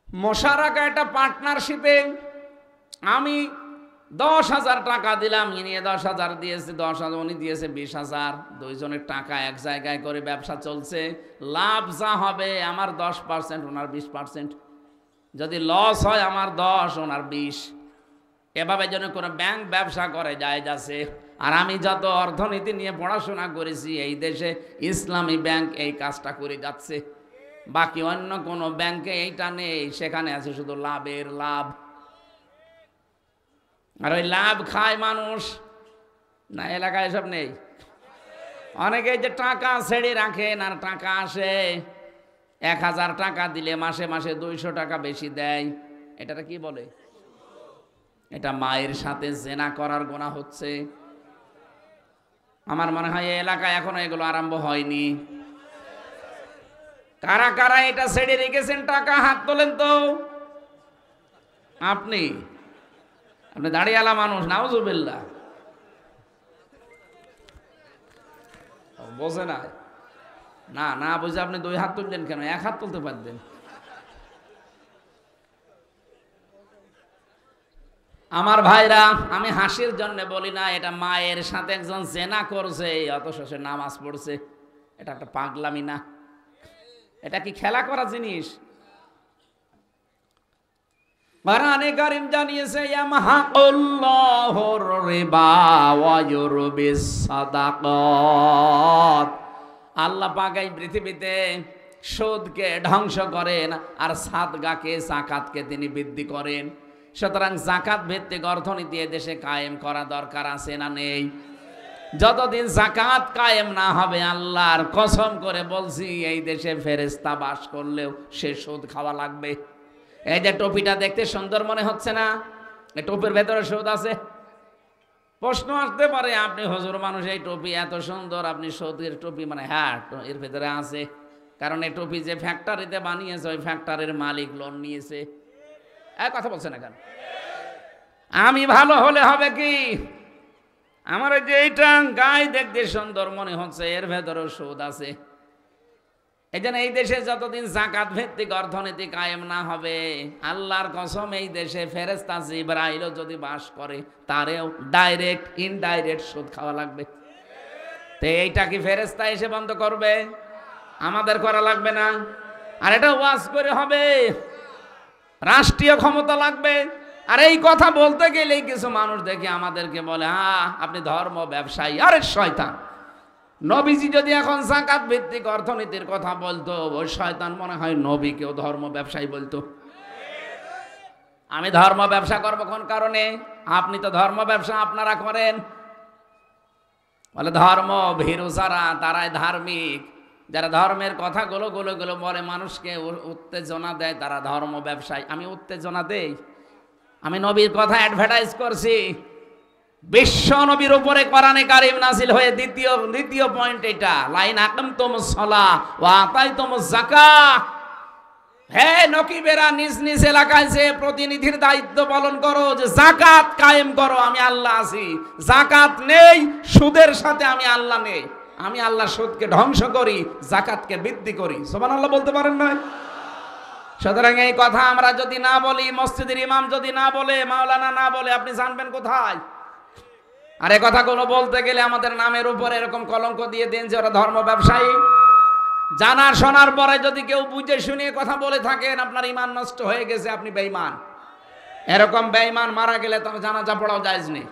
মোশারাকা একটা পার্টনারশিপে, আমি 10,000 টাকা দিলাম, ইনি 10,000 দিয়েছে, 10,000 উনি দিয়েছে 20,000, দুইজনের টাকা এক জায়গায় করে ব্যবসা চলছে। লাভ যা হবে আমার 10%, ওনার 20%। যদি লস হয় আমার 10, ওনার 20। এভাবে যেন কোনো ব্যাংক ব্যবসা করে জায়েজ আছে। আর আমি যত অর্থনীতি নিয়ে পড়াশোনা করেছি, এই দেশে ইসলামী ব্যাংক এই কাজটা করে যাচ্ছে। বাকি অন্য কোনো ব্যাংকে এইটা নেই, সেখানে আছে শুধু লাভের লাভ। আর ওই লাভ খায় মানুষ না, এলাকায় এসব নেই। অনেকে যে টাকা ছেড়ে রাখেন আর টাকা আসে, 1,000 টাকা দিলে মাসে মাসে 200 টাকা বেশি দেয়। এটাটা কি বলে? এটা মায়ের সাথে জেনা করার গুনাহ হচ্ছে। আমার মনে হয় এই এলাকায় এখনো এগুলো আরম্ভ হয়নি। কারা কারা এটা ছেড়ে রেখেছেন টাকা, হাত তোলেন তো। আপনি দাঁড়িয়ালা মানুষ, নাউজুবিল্লাহ। বোঝে না, না না বুঝে আপনি 2 হাত তুললেন কেন? 1 হাত তুলতে পারতেন। আমার ভাইরা, আমি হাসির জন্য বলি না, এটা মায়ের সাথে একজন জেনা করছে অথচ সে নামাজ পড়ছে। এটা একটা পাগলামি না? এটা কি খেলা করা জিনিস? কোরআনে কারীম জানিয়েছে, ইয়ামহাকুল্লাহুর রিবা ওয়া ইউরবিস সাদাকাত। আল্লাহ পাক এই পৃথিবীতে সুদকে ধ্বংস করেন আর সাদগাকে, যাকাতকে তিনি বৃদ্ধি করেন। সুতরাং জাকাত ভিত্তিক অর্থনীতি দেশে কায়েম করা দরকার আছে না নেই? যতদিন জাকাত কায়েম না হবে, আল্লাহর কসম করে বলছি, এই দেশে ফেরেশতা বাস করলেও সে সুদ খাওয়া লাগবে। এই যে টুপিটা দেখতে সুন্দর মনে হচ্ছে না, এই টুপির ভেতরে সুদ আছে। প্রশ্ন আসতে পারে, আপনি হুজুর মানুষ, এই টুপি এত সুন্দর, আপনি সুদের টুপি মানে? হ্যাঁ, এর ভেতরে আছে। কারণ এই টুপি যে ফ্যাক্টরিতে বানিয়েছে, ওই ফ্যাক্টরির মালিক লোন নিয়েছে। এক কথা বলছে না কেন? আমি ভালো হলে হবে কি, আমার যে এইটা গায়ে দেখতে সুন্দর মনে হচ্ছে, এর ভেতরেও সুদ আছে। এই জন্য এই দেশে যতদিন জাকাত ভিত্তিক অর্থনীতি কায়েম না হবে, আল্লাহর কসম, এই দেশে ফেরেশতা জিবরাইলও যদি বাস করে, তারেও ডাইরেক্ট ইনডাইরেক্ট সুদ খাওয়া লাগবে। তো এইটা কি ফেরেশতা এসে বন্ধ করবে? আমাদের করা লাগবে না। আর এটা ওয়াজ করে হবে, রাষ্ট্রীয় ক্ষমতা লাগবে। আর এই কথা বলতে গেলেই কিছু মানুষ দেখে আমাদেরকে বলে, আপনি ধর্ম ব্যবসায়ী। আরে শয়তান! নবীজি যদি এখন জাকাত ভিত্তিক অর্থনীতির কথা বলতো, ওই শয়তান মনে হয় নবীকেও ধর্ম ব্যবসায়ী বলতো। আমি ধর্ম ব্যবসা করবো কোন কারণে? আপনি তো ধর্ম ব্যবসা আপনারা করেন। বলে ধর্ম ভীরু যারা, তারাই ধার্মিক। যারা ধর্মের কথাগুলো বলে মানুষকে উত্তেজনা দেয়, তারা ধর্ম ব্যবসায়ী। আমি উত্তেজনা দেই? আমি নবীর কথা অ্যাডভার্টাইজ করছি। বিশ্ব নবীর উপরে কোরআনে কারীম নাযিল হয়ে দ্বিতীয় পয়েন্ট এটা, লাইন আকামতুমুস সালাহ ওয়া আতাইতুমুজ যাকাত। হে নকিবেরা, নিজ নিজ এলাকায় যে প্রতিনিধির দায়িত্ব পালন করো, যে যাকাত কায়েম করো, আমি আল্লাহ আছি। যাকাত নেই, সুদের সাথে আমি আল্লাহ নেই। আমি আল্লাহ সুদকে ধ্বংস করি, যাকাতকে বৃদ্ধি করি। সুবহানাল্লাহ বলতে পারেন না? সুতরাং এই কথা আমরা যদি না বলি, মসজিদের ইমাম যদি না বলে, মাওলানা না বলে, আপনি জানবেন কোথায়? আর এই কথাগুলো বলতে গেলে আমাদের নামের উপরে এরকম কলঙ্ক দিয়ে দেন যে ওরা ধর্ম ব্যবসায়ী। জানা শোনার পরে যদি কেউ বুঝে শুনিয়ে কথা বলে থাকেন, আপনার ইমান নষ্ট হয়ে গেছে, আপনি বেঈমান। এরকম বেঈমান মারা গেলে তো জানাজা পড়াও জায়েজ নেই।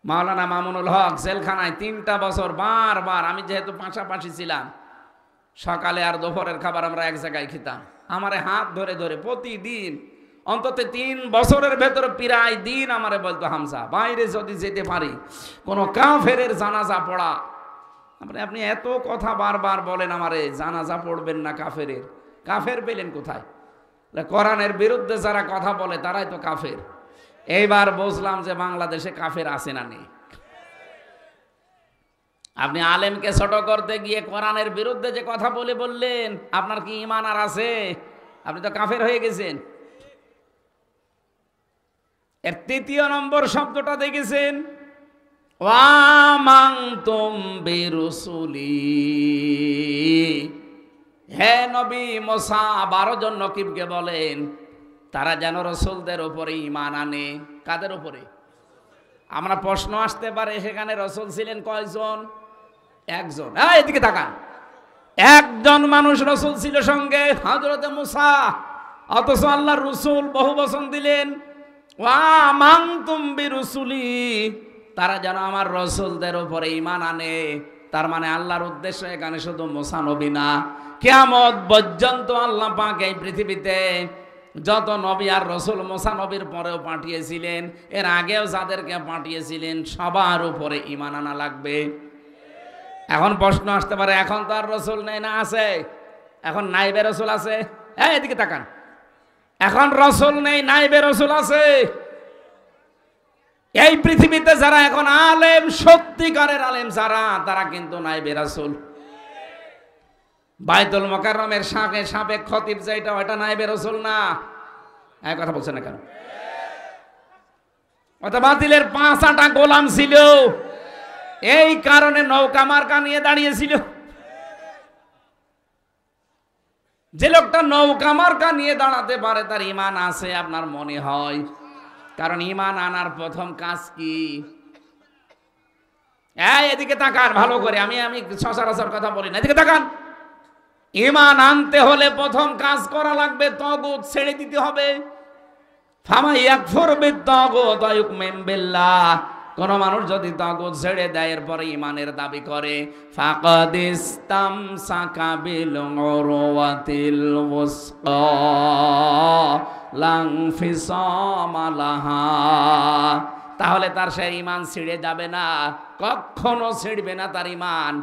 মাওলানা মামুনুল হক জেলখানায় 3টা বছর বারবার, আমি যেহেতু পাশাপাশি ছিলাম, সকালে আর দুপুরের খাবার আমরা এক জায়গায় খেতাম। আমারে হাত ধরে ধরে প্রতিদিন অন্তত 3 বছরের ভেতরে প্রায় দিন আমারে বলতো, হামজা, বাইরে যদি যেতে পারি কোনো কাফেরের জানাজা পড়া। আপনি এত কথা বারবার বলেন আমারে, জানাজা পড়বেন না কাফেরের। কাফের পেলেন কোথায়? কোরআনের বিরুদ্ধে যারা কথা বলে তারাই তো কাফের। এইবার বুঝলাম যে বাংলাদেশে কাফের আছে না নেই। আপনি আলেমকে ছোট করতে গিয়ে কোরআনের বিরুদ্ধে যে কথা বললেন, আপনার কি ঈমান আর আছে? আপনি তো কাফের হয়ে গেছেন। এর 3 নম্বর শব্দটা দেখেছেন, ওয়ামানতুম বিরুসুলি। হে নবী মুসা 12 জন নকিবকে বলেন তারা যেন রাসূলদের উপরে ঈমান আনে। কাদের উপরে? আমরা প্রশ্ন আসতে পারে, সেখানে রাসূল ছিলেন কয়জন? 1 জন। এদিকে তাকান, 1 জন মানুষ রাসূল ছিল সঙ্গে, হযরত মুসা। অথচ আল্লাহর রাসূল বহু বচন দিলেন, ওয়ামানতুম বিরুসুলি, তারা যেন আমার রাসূলদের উপরে ঈমান আনে। তার মানে আল্লাহর উদ্দেশ্য এখানে শুধু মুসা নবী না, কিয়ামত পর্যন্ত আল্লাহ পাক এই পৃথিবীতে যত নবী আর রাসূল মুসা নবীর পরেও পাঠিয়েছিলেন, এর আগেও যাদেরকে পাঠিয়েছিলেন, সবার উপরে ঈমান আনা লাগবে। এখন প্রশ্ন আসতে পারে, এখন তো আর রাসূল নেই, না আছে? এখন নাইবে রাসূল আছে। এদিকে তাকান, এখন রাসূল নেই, নাইবে রাসূল আছে। এই পৃথিবীতে যারা এখন আলেম, সত্যিকারের আলেম যারা, তারা কিন্তু নাইবে রাসূল। বাইতুল মুকাররমের সাবেক খতিব যেটা, ওটা নাইবে রাসূল না। এই কথা বলছেন না কেন? ওটা বাতিলের 5টা গোলাম ছিল, এই কারণে নৌকা মার্কা নিয়ে দাঁড়িয়েছিল। যে লোকটা নৌকা মার্কা নিয়ে দাঁড়াতে পারে তার ঈমান আছে আপনার মনে হয়? কারণ ঈমান আনার প্রথম কাজ কি? এদিকে তাকান ভালো করে, আমি সচরাচর কথা বলি না, এদিকে তাকান। ঈমান আনতে হলে প্রথম কাজ করা লাগবে, তাগুত ছেড়ে দিতে হবে। ফামা ইয়াকফুর বিত-তাগুত ওয়া ইউমিন বিল্লাহ, কোন মানুষ যদি তাগুত ছেড়ে দেয় এরপরে ঈমানের দাবি করে, ফাকাদ ইসতামসাকা বিল উরওয়াতিল ওয়াসকা লাং ফিসামা লাহা, তাহলে তার সে ঈমান ছিঁড়ে যাবে না, কখনো ছিঁড়বে না তার ঈমান।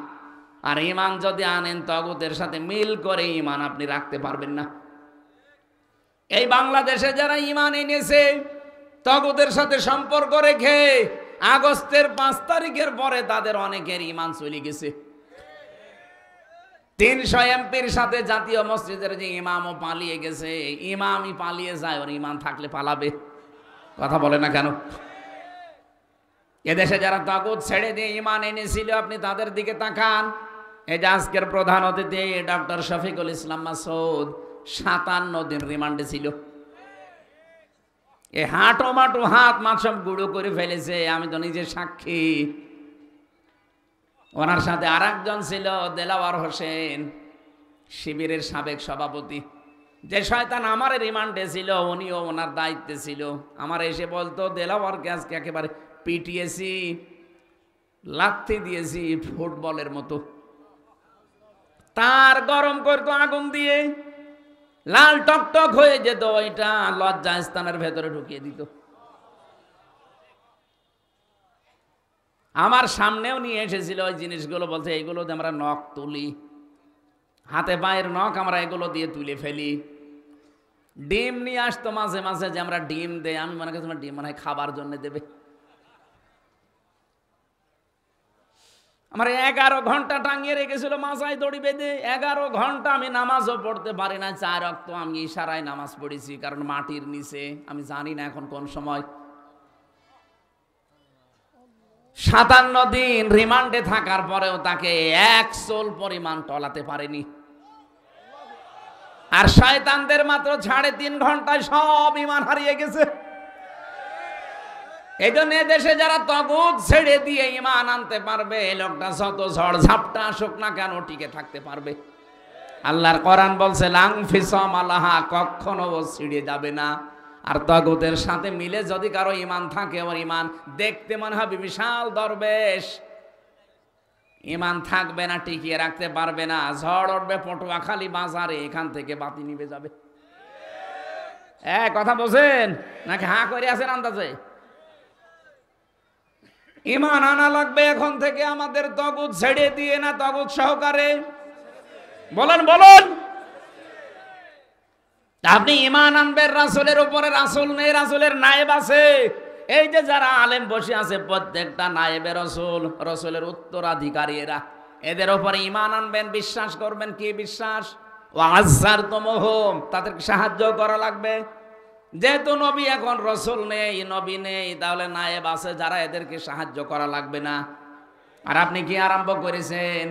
আর ঈমান যদি আনেন তাগুতের সাথে মিল করে, ঈমান আপনি রাখতে পারবেন না। এই বাংলাদেশে যারা ঈমান এনেছে তাগুতের সাথে সম্পর্ক রেখে, আগস্টের 5 তারিখের পরে তাদের অনেকের ঈমান চলে গেছে। 300 এমপির সাথে জাতীয় মসজিদের যে ইমামও পালিয়ে গেছে, ইমামই পালিয়ে যায়, ওর ঈমান থাকলে পালাবে? কথা বলে না কেন? এদেশে যারা তাগুত ছেড়ে দিয়ে ঈমান এনেছিল, আপনি তাদের দিকে তাকান। এই যে আজকের প্রধান অতিথি ডক্টর শফিকুল ইসলাম মাসুদ 57 দিন রিমান্ডে ছিল। এই হাঁটো মাটু হাত মাত সব গুঁড়ো করে ফেলেছে, আমি তো নিজে সাক্ষী। ওনার সাথে আর একজন ছিল দেলাওয়ার হোসেন, শিবিরের সাবেক সভাপতি। যে শয়তান আমার রিমান্ডে ছিল, উনিও ওনার দায়িত্বে ছিল। আমার এসে বলতো, দেলাওয়ারকে আজকে একেবারে পিটিয়েছি, লাথি দিয়েছি ফুটবলের মতো। তার গরম করতো আগুন দিয়ে, লাল টকটক হয়ে যেত, ওইটা লজ্জা স্থানের ভেতরে ঢুকিয়ে দিত। আমার সামনেও নিয়ে এসেছিল ওই জিনিসগুলো, বলছে এইগুলো দিয়ে আমরা নখ তুলি, হাতে পায়ের নখ আমরা এগুলো দিয়ে তুলে ফেলি। ডিম নিয়ে আসতো মাঝে মাঝে, যে আমরা ডিম দেই। আমি মনে করি তোমার ডিম মনে হয় খাবার জন্য দেবে। আমার 11 ঘন্টা টাঙিয়ে রেখেছিল মাথায় দড়ি বেঁধে। 11 ঘন্টা আমি নামাজও পড়তে পারি না, 4 ওয়াক্ত আমি ইশারায় নামাজ পড়েছি, কারণ মাটির নিচে, আমি জানি না এখন কোন সময়। 57 দিন রিমান্ডে থাকার পরেও তাকে 1 চুল পরিমাণ টলাতে পারেনি। আর শয়তানদের মাত্র 3.5 ঘন্টায় সব ঈমান হারিয়ে গেছে। এই জন্য দেশে যারা তাগুত ছেড়ে দিয়ে ঈমান আনতে পারবে, এই লোকটা যত ঝড় ঝাপটা আসুক না কেন টিকে থাকতে পারবে। আল্লাহর কোরআন বলছে লাং ফিসামা লাহা, কখনো ও ছিঁড়ে যাবে না। আর তাগুতের সাথে মিলে যদি কারো ঈমান থাকে, ওর ঈমান দেখতে মনে হবে বিশাল দরবেশ, ঈমান থাকবে না, টিকিয়ে রাখতে পারবে না। ঝড় উঠবে পটুয়াখালী বাজারে, এখান থেকে বাতি নিভে যাবে। কথা বলছেন নাকি হাঁ করে আছেন আন্দাজে? ঈমান আনা লাগবে এখন থেকে আমাদের, তাগুত ছেড়ে দিয়ে না, তাগুত সহকারে। বলেন বলেন, আপনি ঈমান আনবেন রাসূলের উপরে। রাসূল নেই, রাসূলের নায়েব আছে। এই যে যারা আলেম বসে আছে, প্রত্যেকটা নায়েবে রাসূল, রাসূলের উত্তরাধিকারী এরা। এদের উপরে ঈমান আনবেন, বিশ্বাস করবেন। কি বিশ্বাস? ওয়াজ্জারতুমুহুম, তাদেরকে সাহায্য করা লাগবে। যেহেতু নবী এখন রাসূল নেই, নবী নেই, তাহলে নায়েব আছে যারা, এদেরকে সাহায্য করা লাগবে না। আর আপনি কি আরম্ভ করেছেন?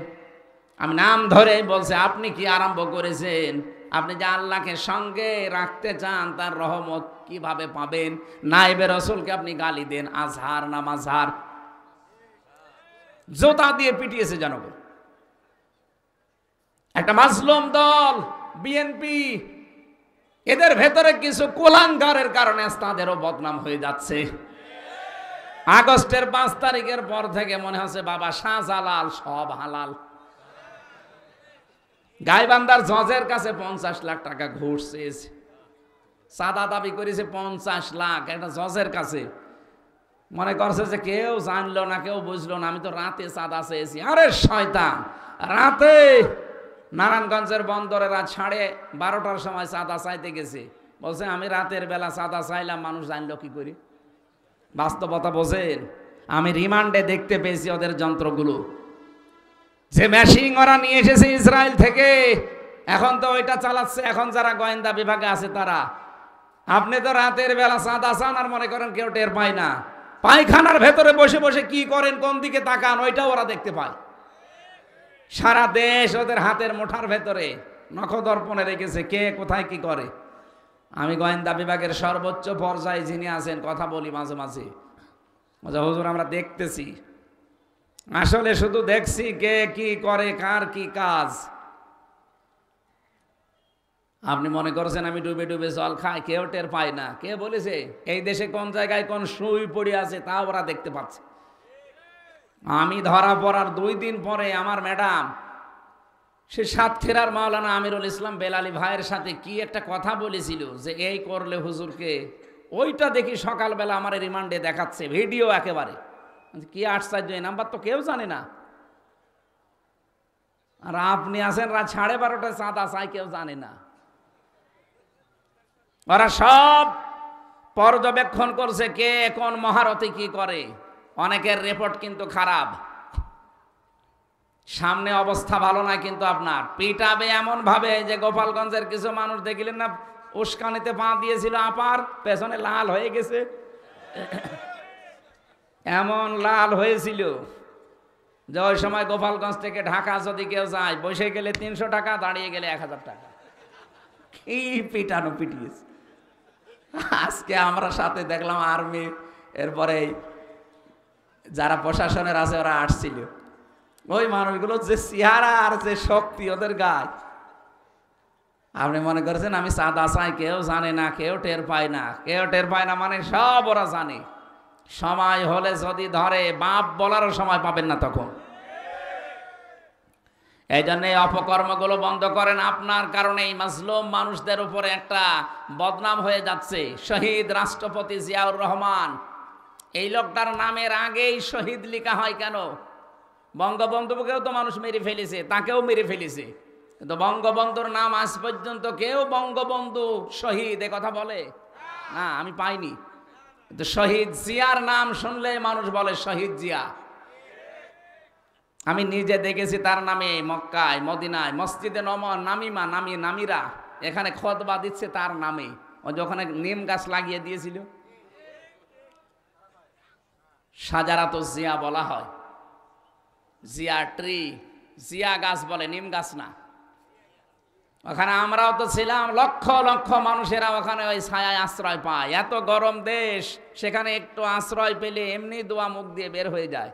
আমি নাম ধরে বলছে, আপনি কি আরম্ভ করেছেন? আপনি যে আল্লাহকে সঙ্গে রাখতে চান, তার রহমত কিভাবে পাবেন? নায়েবে রাসূলকে আপনি গালি দেন, আজহার না মাঝহার, জোতা দিয়ে পিটিয়েছে জনগণ। একটা মাজলুম দল বিএনপি, এদের ভেতরে কিছু কুলাঙ্গারের কারণে তাদেরও বদনাম হয়ে যাচ্ছে। আগস্টের 5 তারিখের পর থেকে মনে হচ্ছে বাবা শাহজালাল সব হালাল। গাইবান্ধার জজের কাছে 50 লাখ টাকা ঘুষ চেয়েছে, সাদা দাবি করেছে 50 লাখ একটা জজের কাছে। মনে করছে যে কেউ জানলো না, কেউ বুঝলো না, আমি তো রাতে সাদা চেয়েছি। আরে শয়তান, রাতে নারায়ণগঞ্জের বন্দরে রাত 12:30টার সময় চাঁদা চাইতে গেছে। বলছে আমি রাতের বেলা চাঁদা চাইলাম, মানুষ জানলো কি করি? বাস্তবতা বোঝেন? আমি রিমান্ডে দেখতে পেয়েছি ওদের যন্ত্রগুলো, যে মেশিন ওরা নিয়ে এসেছে ইসরায়েল থেকে, এখন তো ওইটা চালাচ্ছে এখন যারা গোয়েন্দা বিভাগে আছে তারা। আপনি তো রাতের বেলা চাঁদা চান আর মনে করেন কেউ টের পায় না। পায়খানার ভেতরে বসে বসে কি করেন, কোন দিকে তাকান, ওইটাও ওরা দেখতে পায়। সারা দেশ ওদের হাতের মুঠার ভেতরে নখদর্পণে রেখেছে, কে কোথায় কি করে। আমি গোয়েন্দা বিভাগের সর্বোচ্চ পর্যায়ে যিনি আছেন, কথা বলি মাঝে মাঝে, হুজুর আমরা দেখতেছি, আসলে শুধু দেখছি কে কি করে, কার কি কাজ। আপনি মনে করছেন আমি ডুবে ডুবে জল খাই, কেউ টের পায় না। কে বলেছে? এই দেশে কোন জায়গায় কোন সুই পড়ে আছে তা ওরা দেখতে পাচ্ছে। আমি ধরা পড়ার 2 দিন পরে আমার ম্যাডাম সে সাতক্ষীরার মাওলানা আমিরুল ইসলাম বেলালী ভাইয়ের সাথে কি একটা কথা বলেছিল যে এই করলে হুজুরকে, ওইটা দেখি সকালবেলা আমার রিমান্ডে দেখাচ্ছে ভিডিও একেবারে। কি আশ্চর্য, এই নাম্বার তো কেউ জানে না, আর আপনি আছেন রাত 12:30টায় চাঁদা চাই, কেউ জানে না। ওরা সব পর্যবেক্ষণ করছে কে কোন মহারথী কি করে। অনেকের রিপোর্ট কিন্তু খারাপ, সামনে অবস্থা ভালো না, কিন্তু আপনার পিটাবে এমন ভাবে যে গোপালগঞ্জের কিছু মানুষ দেখিলেন না, উস্কানিতে পা দিয়েছিল আপার, পেছনে লাল হয়ে গেছে, এমন লাল হয়েছিল যে ওই সময় গোপালগঞ্জ থেকে ঢাকা যদি কেউ যায়, বসে গেলে 300 টাকা, দাঁড়িয়ে গেলে 1000 টাকা। কি পিটানো পিটিয়েছে। আজকে আমরা সাথে দেখলাম আর্মি, এরপরে যারা প্রশাসনের আছে ওরা আসছিল, ওই মানুষগুলো যে চেহারা আর যে শক্তি ওদের গায়ে, আপনি মনে করেছেন আমি চাঁদা চাই, কেউ জানে না, কেউ টের পায় না, কেউ টের পায় না, মানে সব ওরা জানে। সময় হলে যদি ধরে, বাপ বলারও সময় পাবেন না তখন। এই জন্য এই অপকর্মগুলো বন্ধ করেন। আপনার কারণে এই মাজলুম মানুষদের উপরে একটা বদনাম হয়ে যাচ্ছে। শহীদ রাষ্ট্রপতি জিয়াউর রহমান, এই লোকটার নামের আগেই শহীদ লেখা হয় কেন? বঙ্গবন্ধুকেও তো মানুষ মেরে ফেলেছে, তাকেও মেরে ফেলেছে, কিন্তু বঙ্গবন্ধুর নাম আজ পর্যন্ত কেউ বঙ্গবন্ধু শহীদ এ কথা বলে না, আমি পাইনি। কিন্তু শহীদ জিয়ার নাম শুনলে মানুষ বলে শহীদ জিয়া। আমি নিজে দেখেছি তার নামে মক্কায়, মদিনায়, মসজিদে নামিরা এখানে খুতবা দিচ্ছে তার নামে। ও যখন নিম গাছ লাগিয়ে দিয়েছিল, সাজারাত জিয়া বলা হয়, জিয়া ট্রি, জিয়া গাছ বলে, নিম গাছ না। ওখানে আমরাও তো ছিলাম, লক্ষ লক্ষ মানুষেরা ওখানে ওই ছায়ায় আশ্রয় পায়। এত গরম দেশ, সেখানে একটু আশ্রয় পেলে এমনি দোয়া মুখ দিয়ে বের হয়ে যায়।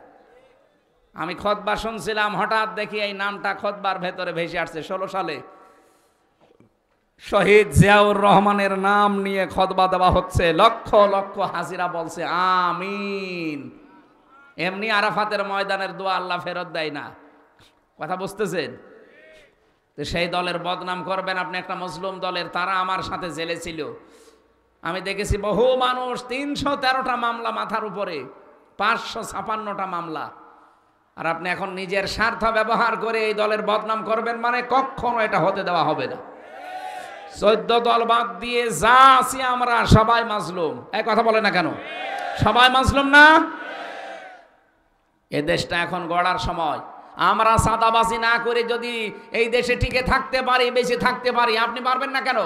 আমি খুতবা শুনছিলাম, হঠাৎ দেখি এই নামটা খুতবার ভেতরে ভেসে আসছে। 16 সালে শহীদ জিয়াউর রহমানের নাম নিয়ে খুতবা দেওয়া হচ্ছে, লক্ষ লক্ষ হাজিরা বলছে আমিন। এমনি আরাফাতের ময়দানের দোয়া আল্লাহ ফেরত দেয় না, কথা বুঝতেছেন? তো সেই দলের বদনাম করবেন আপনি, একটা মুসলিম দলের। তারা আমার সাথে জেলে ছিল, আমি দেখেছি বহু মানুষ, 313টা মামলা মাথার উপরে, 556টা মামলা। আর আপনি এখন নিজের স্বার্থ ব্যবহার করে এই দলের বদনাম করবেন, মানে কখনো এটা হতে দেওয়া হবে না। 14 দল বাদ দিয়ে যা আছি আমরা সবাই মাজলুম। এই কথা বলে না কেন? সবাই মাজলুম না? এ দেশটা এখন গড়ার সময়। আমরা সাদাবাজি না করে যদি এই দেশে টিকে থাকতে পারি, বেঁচে থাকতে পারি, আপনি পারবেন না কেন?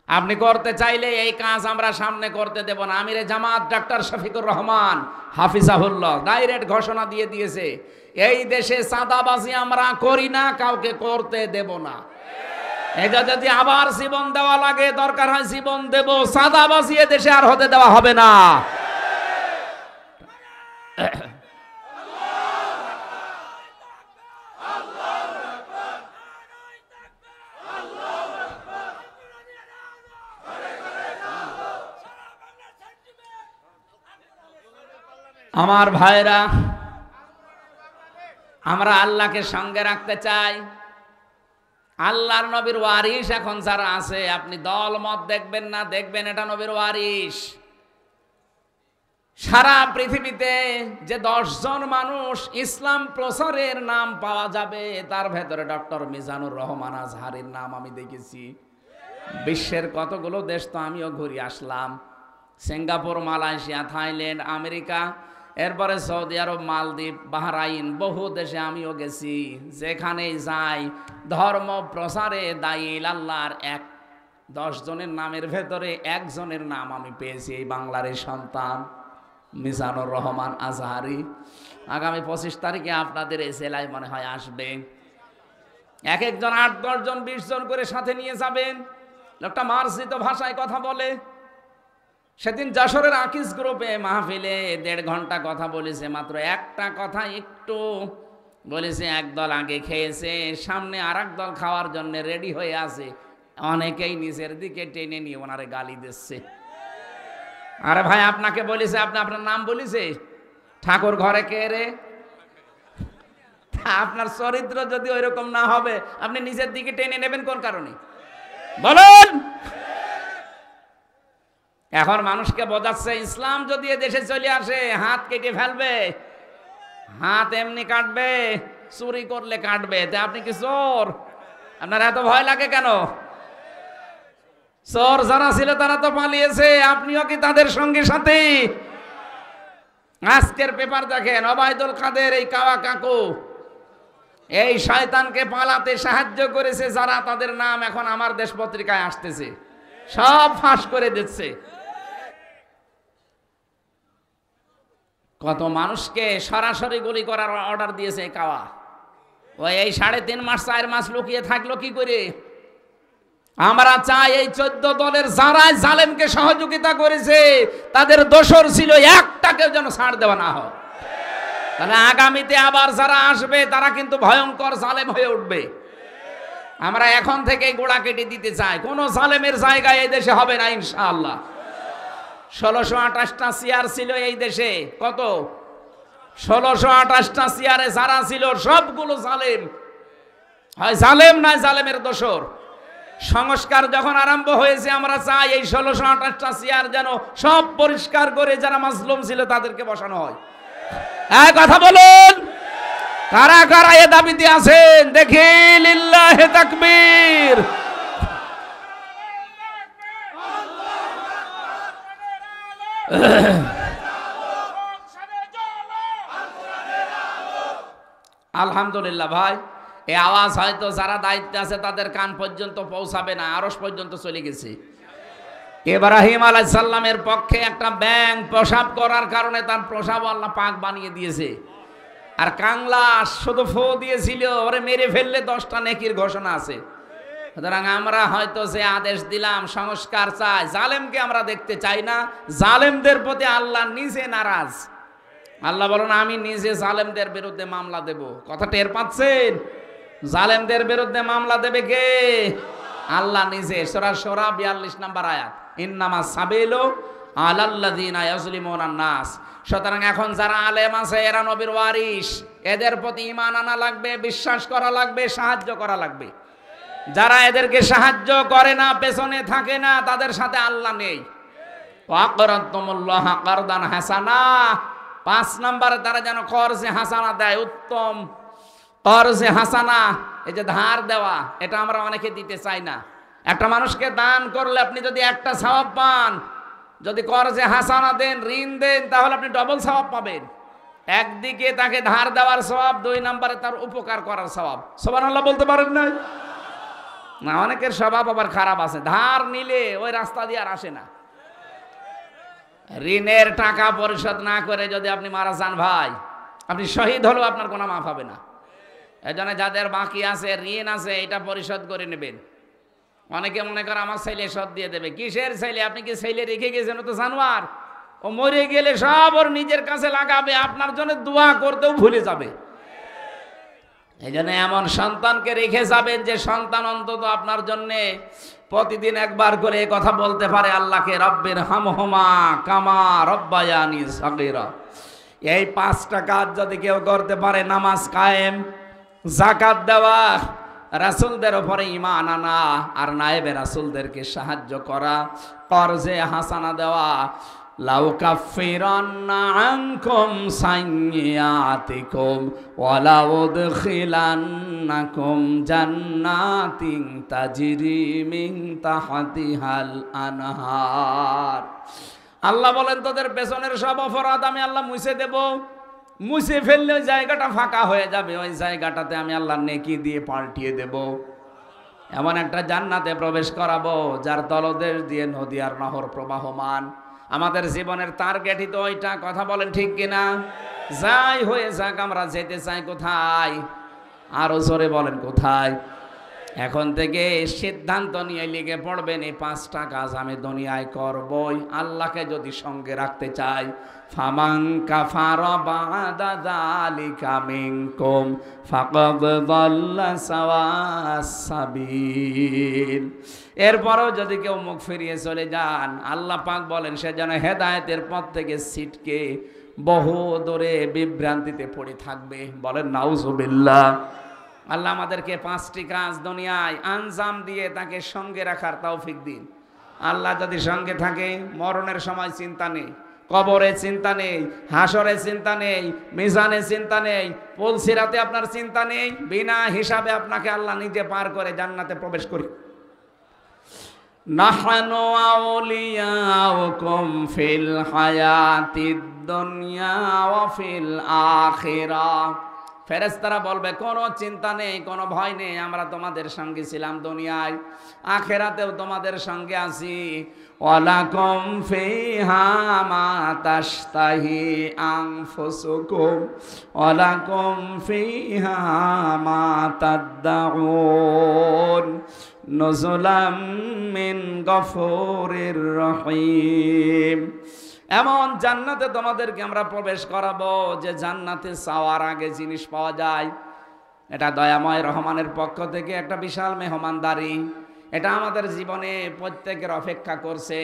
আপনি করতে চাইলে এই কাজ আমরা সামনে করতে দেব না। আমিরে জামাত ডাক্তার শফিকুর রহমান হাফিজাহুল্লাহ ডাইরেক্ট ঘোষণা দিয়ে দিয়েছে, এই দেশে সাদাবাজি আমরা করি না, কাউকে করতে দেব না। এটা যদি আবার জীবন দেওয়া লাগে, দরকার হয় জীবন দেব, সাদাবাজি এ দেশে আর হতে দেওয়া হবে না। আমার ভাইরা, আমরা আল্লাহকে সঙ্গে রাখতে চাই। আল্লাহর নবীর ওয়ারিস এখন যারা আছে, আপনি দল মত দেখবেন না, দেখবেন এটা নবীর ওয়ারিস। সারা পৃথিবীতে যে 10 জন মানুষ ইসলাম প্রচারের নাম পাওয়া যাবে, তার ভেতরে ডক্টর মিজানুর রহমান আজহারের নাম আমি দেখেছি। বিশ্বের কতগুলো দেশ তো আমিও ঘুরে আসলাম, সিঙ্গাপুর, মালয়েশিয়া, থাইল্যান্ড, আমেরিকা, এরপরে সৌদি আরব, মালদ্বীপ, বাহরাইন, বহু দেশে আমিও গেছি। যেখানেই যাই ধর্ম প্রসারে দায়ী আল্লাহর 10 জনের নামের ভেতরে একজনের নাম আমি পেয়েছি, এই বাংলার সন্তান মিজানুর রহমান আজহারি। আগামী 25 তারিখে আপনাদের এই জেলায় মনে হয় আসবে। এক একজন 8-10 জন 20 জন করে সাথে নিয়ে যাবেন। লোকটা মার্জিত ভাষায় কথা বলে। সেদিন যশোরের আকিস গ্রুপে মাহফিলে 1.5 ঘন্টা কথা বলেছে, মাত্র একটা কথা একটু বলেছে। একদল আগে খেয়েছে, সামনে আর এক দল খাওয়ার জন্য রেডি হয়ে আছে। অনেকেই নিচের দিকে টেনে নিয়ে ওনারে গালি দিচ্ছে। আরে ভাই, আপনাকে বলেছে, আপনি আপনার নাম বলেছে, ঠাকুর ঘরে কে রে? আপনার চরিত্র যদি ওইরকম না হবে, আপনি নিজের দিকে টেনে নেবেন কোন কারণে বলুন? এখন মানুষকে বোঝাচ্ছে ইসলাম যদি এ দেশে চলে আসে হাত কেটে ফেলবে, হাত এমনি কাটবে, চুরি করলে কাটবে। তা আপনি কি চোর? আপনার এত ভয় লাগে কেন? চোর যারা ছিল তারা তো পালিয়েছে, আপনিও কি তাদের সঙ্গে সাথে? আজকের পেপার দেখেন, ওবায়দুল কাদের এই কাওয়া কাকু এই শয়তানকে পালাতে সাহায্য করেছে যারা, তাদের নাম এখন আমার দেশ পত্রিকায় আসতেছে, সব ফাঁস করে দিচ্ছে। কত মানুষকে সরাসরি গুলি করার অর্ডার দিয়েছে কাওয়া। ওই এই 3.5 মাস 4 মাস লুকিয়ে থাকলো কি করে? আমরা চাই এই 14 দলের যারা জালেমকে সহযোগিতা করেছে তাদের দোষর ছিল একটাকে যেন ছাড় দেওয়া না হয়। তাহলে আগামীতে আবার যারা আসবে তারা কিন্তু ভয়ঙ্কর জালেম হয়ে উঠবে। আমরা এখন থেকে গোড়া কেটে দিতে চাই, কোন জালেমের জায়গায় এই দেশে হবে না ইনশাআল্লাহ। 1628টা চেয়ার ছিল এই দেশে, কত? 1628টা চেয়ারে যারা ছিল সবগুলো জালেম, হয় জালেম নয় জালেমের দোসর। সংস্কার যখন আরম্ভ হয়েছে আমরা চাই এই 1628টা চেয়ার যেন সব পরিষ্কার করে যারা মাজলুম ছিল তাদেরকে বসানো হয়। এই কথা বলুন, কারা কারা এ দাবিতে আছেন দেখি? লিল্লাহি তাকবীর। আলহামদুলিল্লাহ ভাই, এই আওয়াজ হয়তো যারা দায়িত্বে আছে তাদের কান পর্যন্ত পৌঁছাবে না, আরশ পর্যন্ত চলে গেছে। ইব্রাহিম আলাইহিস সালামের পক্ষে একটা ব্যাঙ প্রসাব করার কারণে তার প্রসাব আল্লাহ পাক বানিয়ে দিয়েছে। আর কাংলা শুধু ফু দিয়েছিল, ওরে মেরে ফেললে 10টা নেকির ঘোষণা আছে। সুতরাং আমরা হয়তো যে আদেশ দিলাম সংস্কার চাই, জালেমকে আমরা দেখতে চাই না। জালেমদের প্রতি আল্লাহ নিজে নারাজ। আল্লাহ বলেন আমি নিজে জালেমদের বিরুদ্ধে মামলা দেব। কথা টের পাচ্ছেন? জালেমদের বিরুদ্ধে মামলা দেবে কে? আল্লাহ নিজে। সূরা শুরা 42 নম্বর আয়াত, ইন্নামা সাবিলু আলাল্লাযিনা ইয়াজলিমুনান নাস। সুতরাং এখন যারা আলেম আছে এরা নবীর ওয়ারিস, এদের প্রতি ঈমান আনা লাগবে, বিশ্বাস করা লাগবে, সাহায্য করা লাগবে। যারা এদেরকে সাহায্য করে না, পেছনে থাকে না, তাদের সাথে আল্লাহ নেই। ওয়াকরাতুমুল্লাহ কারদান হাসানা, 5 নম্বরে তারা যেন কর্জে হাসানা দেয়, উত্তম কর্জে হাসানা। এই যে ধার দেওয়া, এটা আমরা অনেকে দিতে চাই না। একটা মানুষকে দান করলে আপনি যদি একটা সওয়াব পান, যদি কর্জে হাসানা দেন, ঋণ দেন, তাহলে আপনি ডবল সওয়াব পাবেন। একদিকে তাকে ধার দেওয়ার সওয়াব, 2 নম্বরে তার উপকার করার সওয়াব। সুবহানাল্লাহ বলতে পারেন না? না, অনেকের স্বভাব আবার খারাপ আছে, ধার নিলে ওই রাস্তা দিয়ে আর আসে না। ঋণের টাকা পরিশোধ না করে যদি আপনি মারা যান ভাই, আপনি শহীদ হলেও আপনার কোনো মাফ হবে না। এজন্য যাদের বাকি আছে, ঋণ আছে, এটা পরিশোধ করে নেবেন। অনেকে মনে করে আমার ছেলে শোধ দিয়ে দেবে। কিসের ছেলে? আপনি কি ছেলে রেখে গেছেন? ও তো জানোয়ার, ও মরে গেলে সব ওর নিজের কাছে লাগাবে, আপনার জন্য দোয়া করতেও ভুলে যাবে। এই জন্য এমন সন্তানকে রেখে যাবেন যে সন্তান অন্তত আপনার জন্য প্রতিদিন একবার করে কথা বলতে পারে আল্লাহকে, রব্বির হামহুমা কামা রব্বায়ানি সগীরা। এই 5টা কাজ যদি কেউ করতে পারে, নামাজ কায়েম, যাকাত দেওয়া, রাসূলদের উপরে ঈমান আনা, আর নায়েবে রাসূলদেরকে সাহায্য করা, কর্জে হাসানা দেওয়া, লাউ কাফিরান্না আনকুম সাইয়্যাতিকুম ওয়া লাউদখিলান্নাকুম জান্নাতিন তাজরি মিন তাহতিহাল আনহার। আল্লাহ বলেন তোদের পেছনের সব অপরাধ আমি আল্লাহ মুছে দেব। মুছে ফেললে ওই জায়গাটা ফাঁকা হয়ে যাবে, ওই জায়গাটাতে আমি আল্লাহ নেকি দিয়ে পাল্টিয়ে দেব। এমন একটা জান্নাতে প্রবেশ করাবো যার তলদেশ দিয়ে নদী আর নহর প্রবাহমান। আমাদের জীবনের টার্গেটই তো ওইটা। কথা বলেন ঠিক কিনা? যাই হয়ে যাক, আমরা যেতে চাই কোথায়? আরো জোরে বলেন কোথায়? এখন থেকে সিদ্ধান্ত নিয়ে লিখে পড়বেন, এই 5টা কাজ আমি দুনিয়ায় করবই আল্লাহকে যদি সঙ্গে রাখতে চাই। ফামান কাফারা বাদা যালিকা মিনকুম ফাকাদ দাল্লা সাওয়াস সাবিল। এরপরও যদি কেউ মুখ ফিরিয়ে চলে যান, আল্লাহ পাক বলেন সে যেন হেদায়েতের পথ থেকে ছিটকে বহু দূরে বিভ্রান্তিতে পড়ে থাকবে। বলেন নাউজুবিল্লাহ। আল্লাহ আমাদেরকে 5টি কাজ দুনিয়ায় আঞ্জাম দিয়ে তাকে সঙ্গে রাখার তৌফিক দিন। আল্লাহ যদি সঙ্গে থাকে, মরণের সময় চিন্তা নেই, কবরে চিন্তা নেই, হাসরে চিন্তা নেই, মিজানে চিন্তা নেই, পুলসিরাতে আপনার চিন্তা নেই, বিনা হিসাবে আপনাকে আল্লাহ নিজে পার করে জান্নাতে প্রবেশ করি। নাহনু আউলিয়াউকুম ফিল হায়াতিদ দুনিয়া ওয়া ফিল আখিরাহ। ফেরেশতারা বলবে কোনো চিন্তা নেই, কোনো ভয় নেই, আমরা তোমাদের সঙ্গে ছিলাম দুনিয়ায়, আখিরাতেও তোমাদের সঙ্গে আছি। ওয়ালাকুম ফিহা মা তাশতাহি আনফুসুকুম ওয়ালাকুম ফিহা মা তাদউন নুজুলাম মিন গফুরির রহিম। এমন জান্নাতে তোমাদেরকে আমরা প্রবেশ করাবো যে জান্নাতে চাওয়ার আগে জিনিস পাওয়া যায়। এটা দয়াময় রহমানের পক্ষ থেকে একটা বিশাল মেহমানদারি। এটা আমাদের জীবনে প্রত্যেকের অপেক্ষা করছে।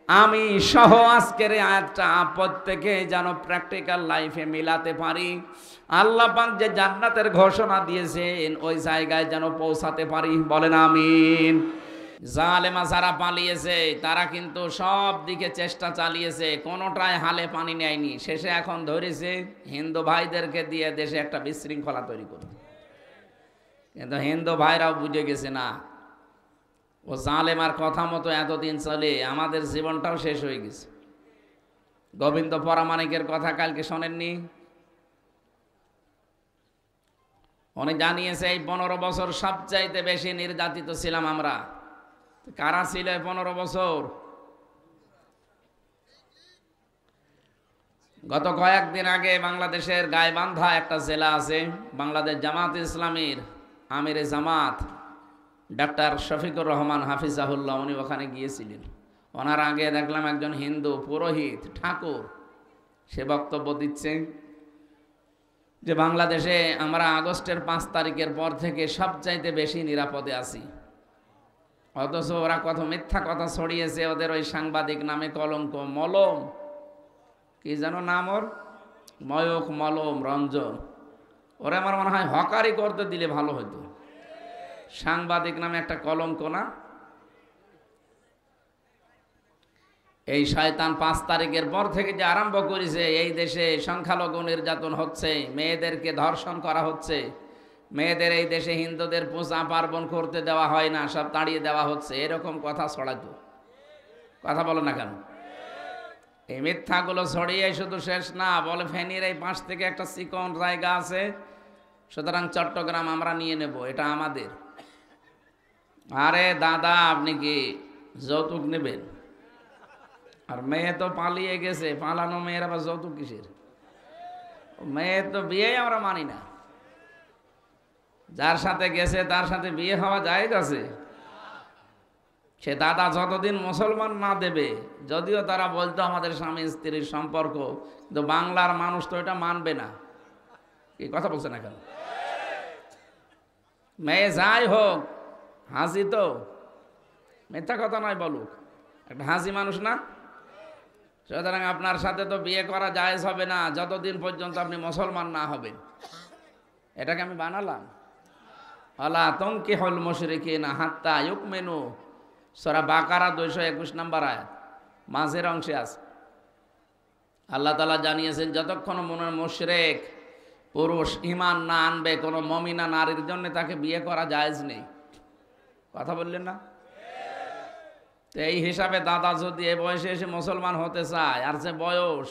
আমি সহ আজকের আয়াতটা প্রত্যেকে যেন প্র্যাকটিক্যাল লাইফে মিলাতে পারি। আল্লাহ পাক যে জান্নাতের ঘোষণা দিয়েছেন ওই জায়গায় যেন পৌঁছাতে পারি। বলেন আমিন। জালেমা যারা পালিয়েছে তারা কিন্তু সব দিকে চেষ্টা চালিয়েছে, কোনোটায় হালে পানি নেয়নি। শেষে এখন ধরেছে হিন্দু ভাইদেরকে দিয়ে দেশে একটা বিশৃঙ্খলা তৈরি করতে। কিন্তু হিন্দু ভাইরাও বুঝে গেছে না, ও জালেমার কথা মতো এতদিন চলে আমাদের জীবনটাও শেষ হয়ে গেছে। গোবিন্দ পরামানিকের কথা কালকে শোনেননি? উনি জানিয়েছে এই 15 বছর সবচাইতে বেশি নির্যাতিত ছিলাম আমরা। কারা ছিল 15 বছর? গত কয়েকদিন আগে বাংলাদেশের গাইবান্ধা একটা জেলা আছে, বাংলাদেশ জামাত ইসলামীর আমিরে জামাত ডাক্তার শফিকুর রহমান হাফিজাহুল্লাহ, উনি ওখানে গিয়েছিলেন। ওনার আগে দেখলাম একজন হিন্দু পুরোহিত ঠাকুর, সে বক্তব্য দিচ্ছে যে বাংলাদেশে আমরা আগস্টের 5 তারিখের পর থেকে সবচাইতে বেশি নিরাপদে আছি। অথচ ওরা কত মিথ্যা কথা ছড়িয়েছে, ওদের ওই সাংবাদিক নামে কলঙ্ক, মলম কি যেন নাম ওর, ময়ূখ মলম রঞ্জন। ওরা আমার মনে হয় হকারি করতে দিলে ভালো হতো। সাংবাদিক নামে একটা কলঙ্ক না? এই শয়তান 5 তারিখের পর থেকে যে আরম্ভ করেছে, এই দেশে সংখ্যালঘু নির্যাতন হচ্ছে, মেয়েদেরকে ধর্ষণ করা হচ্ছে, মেয়েদের এই দেশে হিন্দুদের পূজা পার্বণ করতে দেওয়া হয় না, সব তাড়িয়ে দেওয়া হচ্ছে, এরকম কথা ছড়াতো। কথা বলো না কেন? এই মিথ্যাগুলো ছড়িয়ে শুধু শেষ না, বলে ফেনীর এই পাশ থেকে একটা চিকন জায়গা আছে, সুতরাং চট্টগ্রাম আমরা নিয়ে নেব, এটা আমাদের। আরে দাদা, আপনি কি যৌতুক নেবেন? আর মেয়ে তো পালিয়ে গেছে, পালানো মেয়ের আবার যৌতুক কিসের? মেয়ে তো বিয়ে আমরা মানি না। যার সাথে গেছে তার সাথে বিয়ে হওয়া জায়েজ আছে। সে দাদা যতদিন মুসলমান না দেবে, যদিও তারা বলতো আমাদের স্বামী স্ত্রীর সম্পর্ক, কিন্তু বাংলার মানুষ তো এটা মানবে না। কি কথা বলছে না কেন? মেয়ে যাই হোক, হাজি তো, মিথ্যা কথা নয় বলুক, একটা হাজি মানুষ না? সুতরাং আপনার সাথে তো বিয়ে করা জায়েজ হবে না যতদিন পর্যন্ত আপনি মুসলমান না হবেন। এটাকে আমি বানালাম? আলা তানকিহুল মুশরিকিনা হাত্তা ইউমিনু, সূরা বাকারা 221 নম্বর আয়াত, মাঝের অংশে আছে। আল্লাহ তাআলা জানিয়েছেন যতক্ষণ মনের মুশরিক পুরুষ ঈমান না আনবে, কোনো মুমিনা নারীর জন্য তাকে বিয়ে করা জায়েজ নেই। কথা বললেন না? তো এই হিসাবে দাদা যদি এ বয়সে এসে মুসলমান হতে চায়, আর যে বয়স,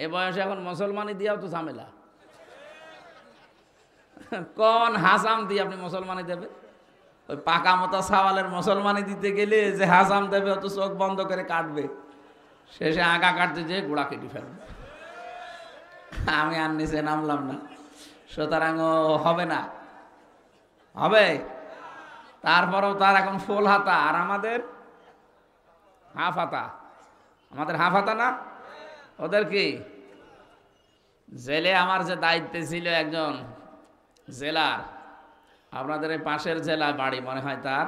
এ বয়সে এখন মুসলমানি দিয়েও তো ঝামেলা। কোন হাসাম দিয়ে আপনি মুসলমানি দেবেন? ওই পাকা মতো সাওয়ালের মুসলমানি দিতে গেলে যে হাসাম দেবে, অত চোখ বন্ধ করে কাটবে, শেষে আগা কাটতে যেয়ে গোড়া কেটে ফেলবে। আমি আর নিচে নামলাম না, সুতরাং হবে না। হবে তারপরেও তার এখন ফুল হাতা, আর আমাদের হাফ হাতা। আমাদের হাফ হাতা না, ওদের কি? জেলে আমার যে দায়িত্বে ছিল একজন জেলার, আপনাদের এই পাশের জেলা বাড়ি মনে হয় তার,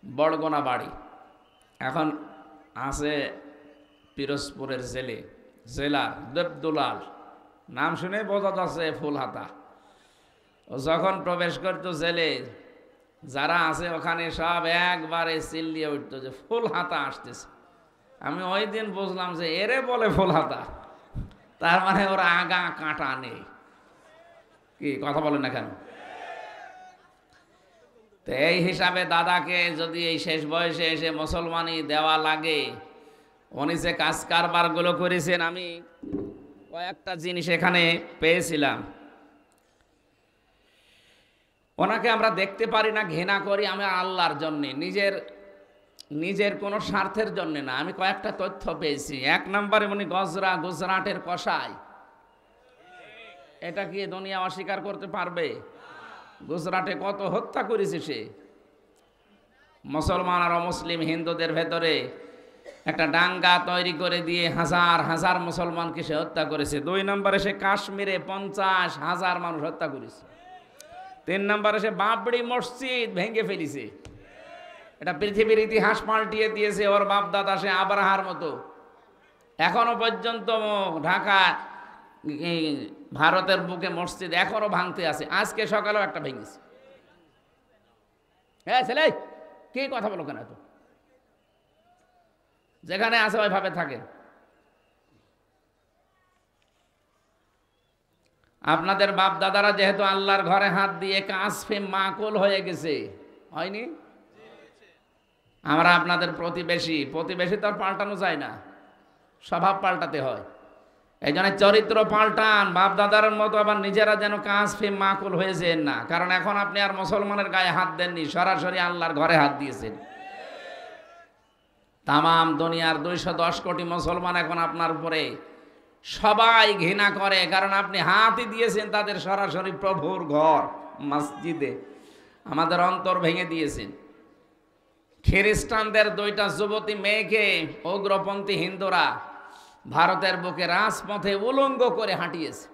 বড়গোনা বাড়ি, এখন আছে পিরোজপুরের জেলার দেবদুলাল, নাম শুনে বোঝা যাচ্ছে ফুল হাতা। ও যখন প্রবেশ করতো জেলে, যারা আছে ওখানে সব একবারে চিল্লিয়ে উঠতো যে ফুল হাতা আসতেছে। আমি ওই দিন বুঝলাম যে এরে বলে ফুল হাতা, তার মানে ওরা আগা কাঁটা নেই। কি কথা বলেন না কেন? তো এই হিসাবে দাদাকে যদি এই শেষ বয়সে এসে মুসলমানি দেওয়া লাগে, উনি যে কাজ কারবারগুলো করেছেন, আমি কয়েকটা জিনিস এখানে পেয়েছিলাম। ওনাকে আমরা দেখতে পারি না, ঘৃণা করি আমি আল্লাহর জন্যে, নিজের কোনো স্বার্থের জন্যে না। আমি কয়েকটা তথ্য পেয়েছি। এক নম্বরে উনি গুজরাটের কসাই। এটা কি দুনিয়া অস্বীকার করতে পারবে? গুজরাটে কত হত্যা করেছে সে। মুসলমান আর অমুসলিম হিন্দুদের ভেতরে একটা দাঙ্গা তৈরি করে দিয়ে হাজার হাজার মুসলমানকে সে হত্যা করেছে। 2 নম্বরে সে কাশ্মীরে 50,000 মানুষ হত্যা করেছে। 3 নম্বরে সে বাবরি মসজিদ ভেঙে ফেলেছে। এটা পৃথিবীর ইতিহাস পাল্টিয়ে দিয়েছে। ওর বাপ দাদা সে আবরাহার মতো এখনো পর্যন্ত ঢাকা ভারতের বুকে মসজিদ এখনো ভাঙতে আছে। আজকে সকালেও একটা ভেঙেছে। হ্যাঁ ছেলে, কি কথা বলো কেন? তো যেখানে আছে ওইভাবে থাকে। আপনাদের বাপ দাদারা যেহেতু আল্লাহর ঘরে হাত দিয়ে কাসফে মাকুল হয়ে গেছে, হয়নি? আমরা আপনাদের প্রতিবেশী তো আর পাল্টানো যায় না, স্বভাব পাল্টাতে হয়। এই জন্য চরিত্র পাল্টান, বাপ দাদার মতো আবার নিজেরা যেন কাসফে মাকুল হয়ে যেন না। কারণ এখন আপনি আর মুসলমানের গায়ে হাত দেননি, সরাসরি আল্লাহর ঘরে হাত দিয়েছেন। তামাম দুনিয়ার 210 কোটি মুসলমান এখন আপনার উপরে সবাই ঘৃণা করে, কারণ আপনি হাতই দিয়েছেন তাদের সরাসরি প্রভুর ঘর মসজিদে। আমাদের অন্তর ভেঙে দিয়েছেন। খ্রিস্টানদের 2টা যুবতী মেয়েকে উগ্রপন্থী হিন্দুরা ভারতের বুকে রাজপথে উলঙ্গ করে হাঁটিয়েছে।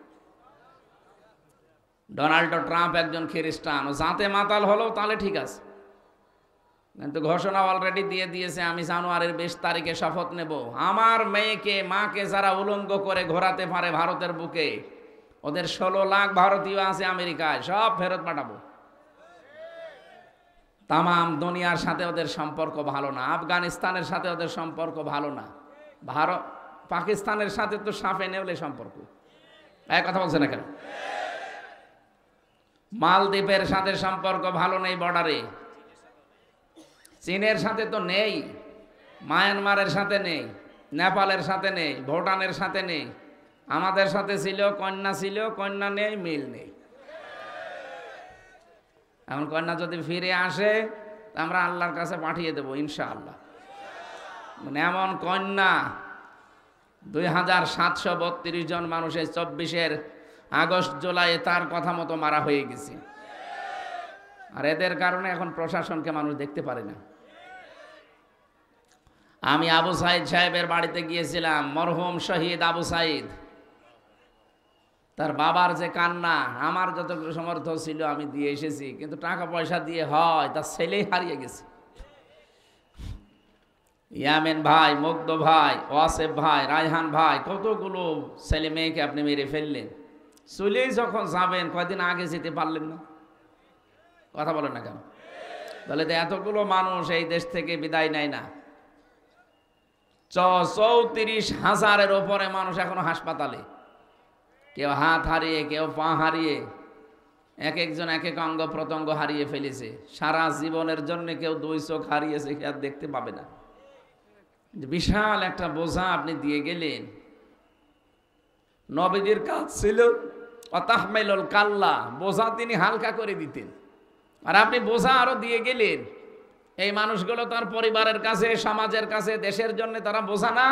ডোনাল্ড ট্রাম্প একজন খ্রিস্টান, ও জাতে মাতাল হলেও তাহলে ঠিক আছে, কিন্তু ঘোষণা অলরেডি দিয়ে দিয়েছে, আমি জানুয়ারির 20 তারিখে শপথ নেব, আমার মেয়েকে মাকে যারা উলঙ্গ করে ঘোরাতে পারে ভারতের বুকে, ওদের 16 লাখ ভারতীয় আছে আমেরিকায়, সব ফেরত পাঠাবো। তামাম দুনিয়ার সাথে ওদের সম্পর্ক ভালো না, আফগানিস্তানের সাথে ওদের সম্পর্ক ভালো না, পাকিস্তানের সাথে তো সাপে নেউলে সম্পর্ক। এক কথা বলছে না কেন? মালদ্বীপের সাথে সম্পর্ক ভালো নেই বর্ডারে, চীনের সাথে তো নেই, মায়ানমারের সাথে নেই, নেপালের সাথে নেই, ভুটানের সাথে নেই। আমাদের সাথে ছিল, কন্যা নেই, মিল নেই। এখন কন্যা যদি ফিরে আসে আমরা আল্লাহর কাছে পাঠিয়ে দেবো ইনশাআল্লাহ। মানে এমন কন্যা 2732 জন মানুষের 24 আগস্ট জুলাই তার কথা মতো মারা হয়ে গেছে। আর এদের কারণে এখন প্রশাসনকে মানুষ দেখতে পারে না। আমি আবু সাইদ সাহেবের বাড়িতে গিয়েছিলাম, মরহুম শহীদ আবু সাইদ। তার বাবার যে কান্না, আমার যতটুকু সমর্থ ছিল আমি দিয়ে এসেছি, কিন্তু টাকা পয়সা দিয়ে হয় তার ছেলেই হারিয়ে গেছে। ইয়ামিন ভাই, মুগ্ধ ভাই, ওয়াসেফ ভাই, রায়হান ভাই, কতগুলো ছেলে মেয়েকে আপনি মেরে ফেললেন। চলেই যখন যাবেন, কয়দিন আগে যেতে পারলেন না? কথা বলেন না কেন? তাহলে তো এতগুলো মানুষ এই দেশ থেকে বিদায় নেয় না। 34,000-এর ওপরে মানুষ এখনো হাসপাতালে, কেউ হাত হারিয়ে, কেউ পা হারিয়ে, এক একজন এক এক অঙ্গ প্রত্যঙ্গ হারিয়ে ফেলেছে। সারা জীবনের জন্য কেউ 2 চোখ হারিয়েছে, কে আর দেখতে পাবে না। বিশাল একটা বোঝা আপনি দিয়ে গেলেন। নবীজির কাজ ছিল অতাহমেলুল কাল্লা, বোঝা তিনি হালকা করে দিতেন, আর আপনি বোঝা আরো দিয়ে গেলেন। এই মানুষগুলো তার পরিবারের কাছে, সমাজের কাছে, দেশের জন্য তারা বোঝা না?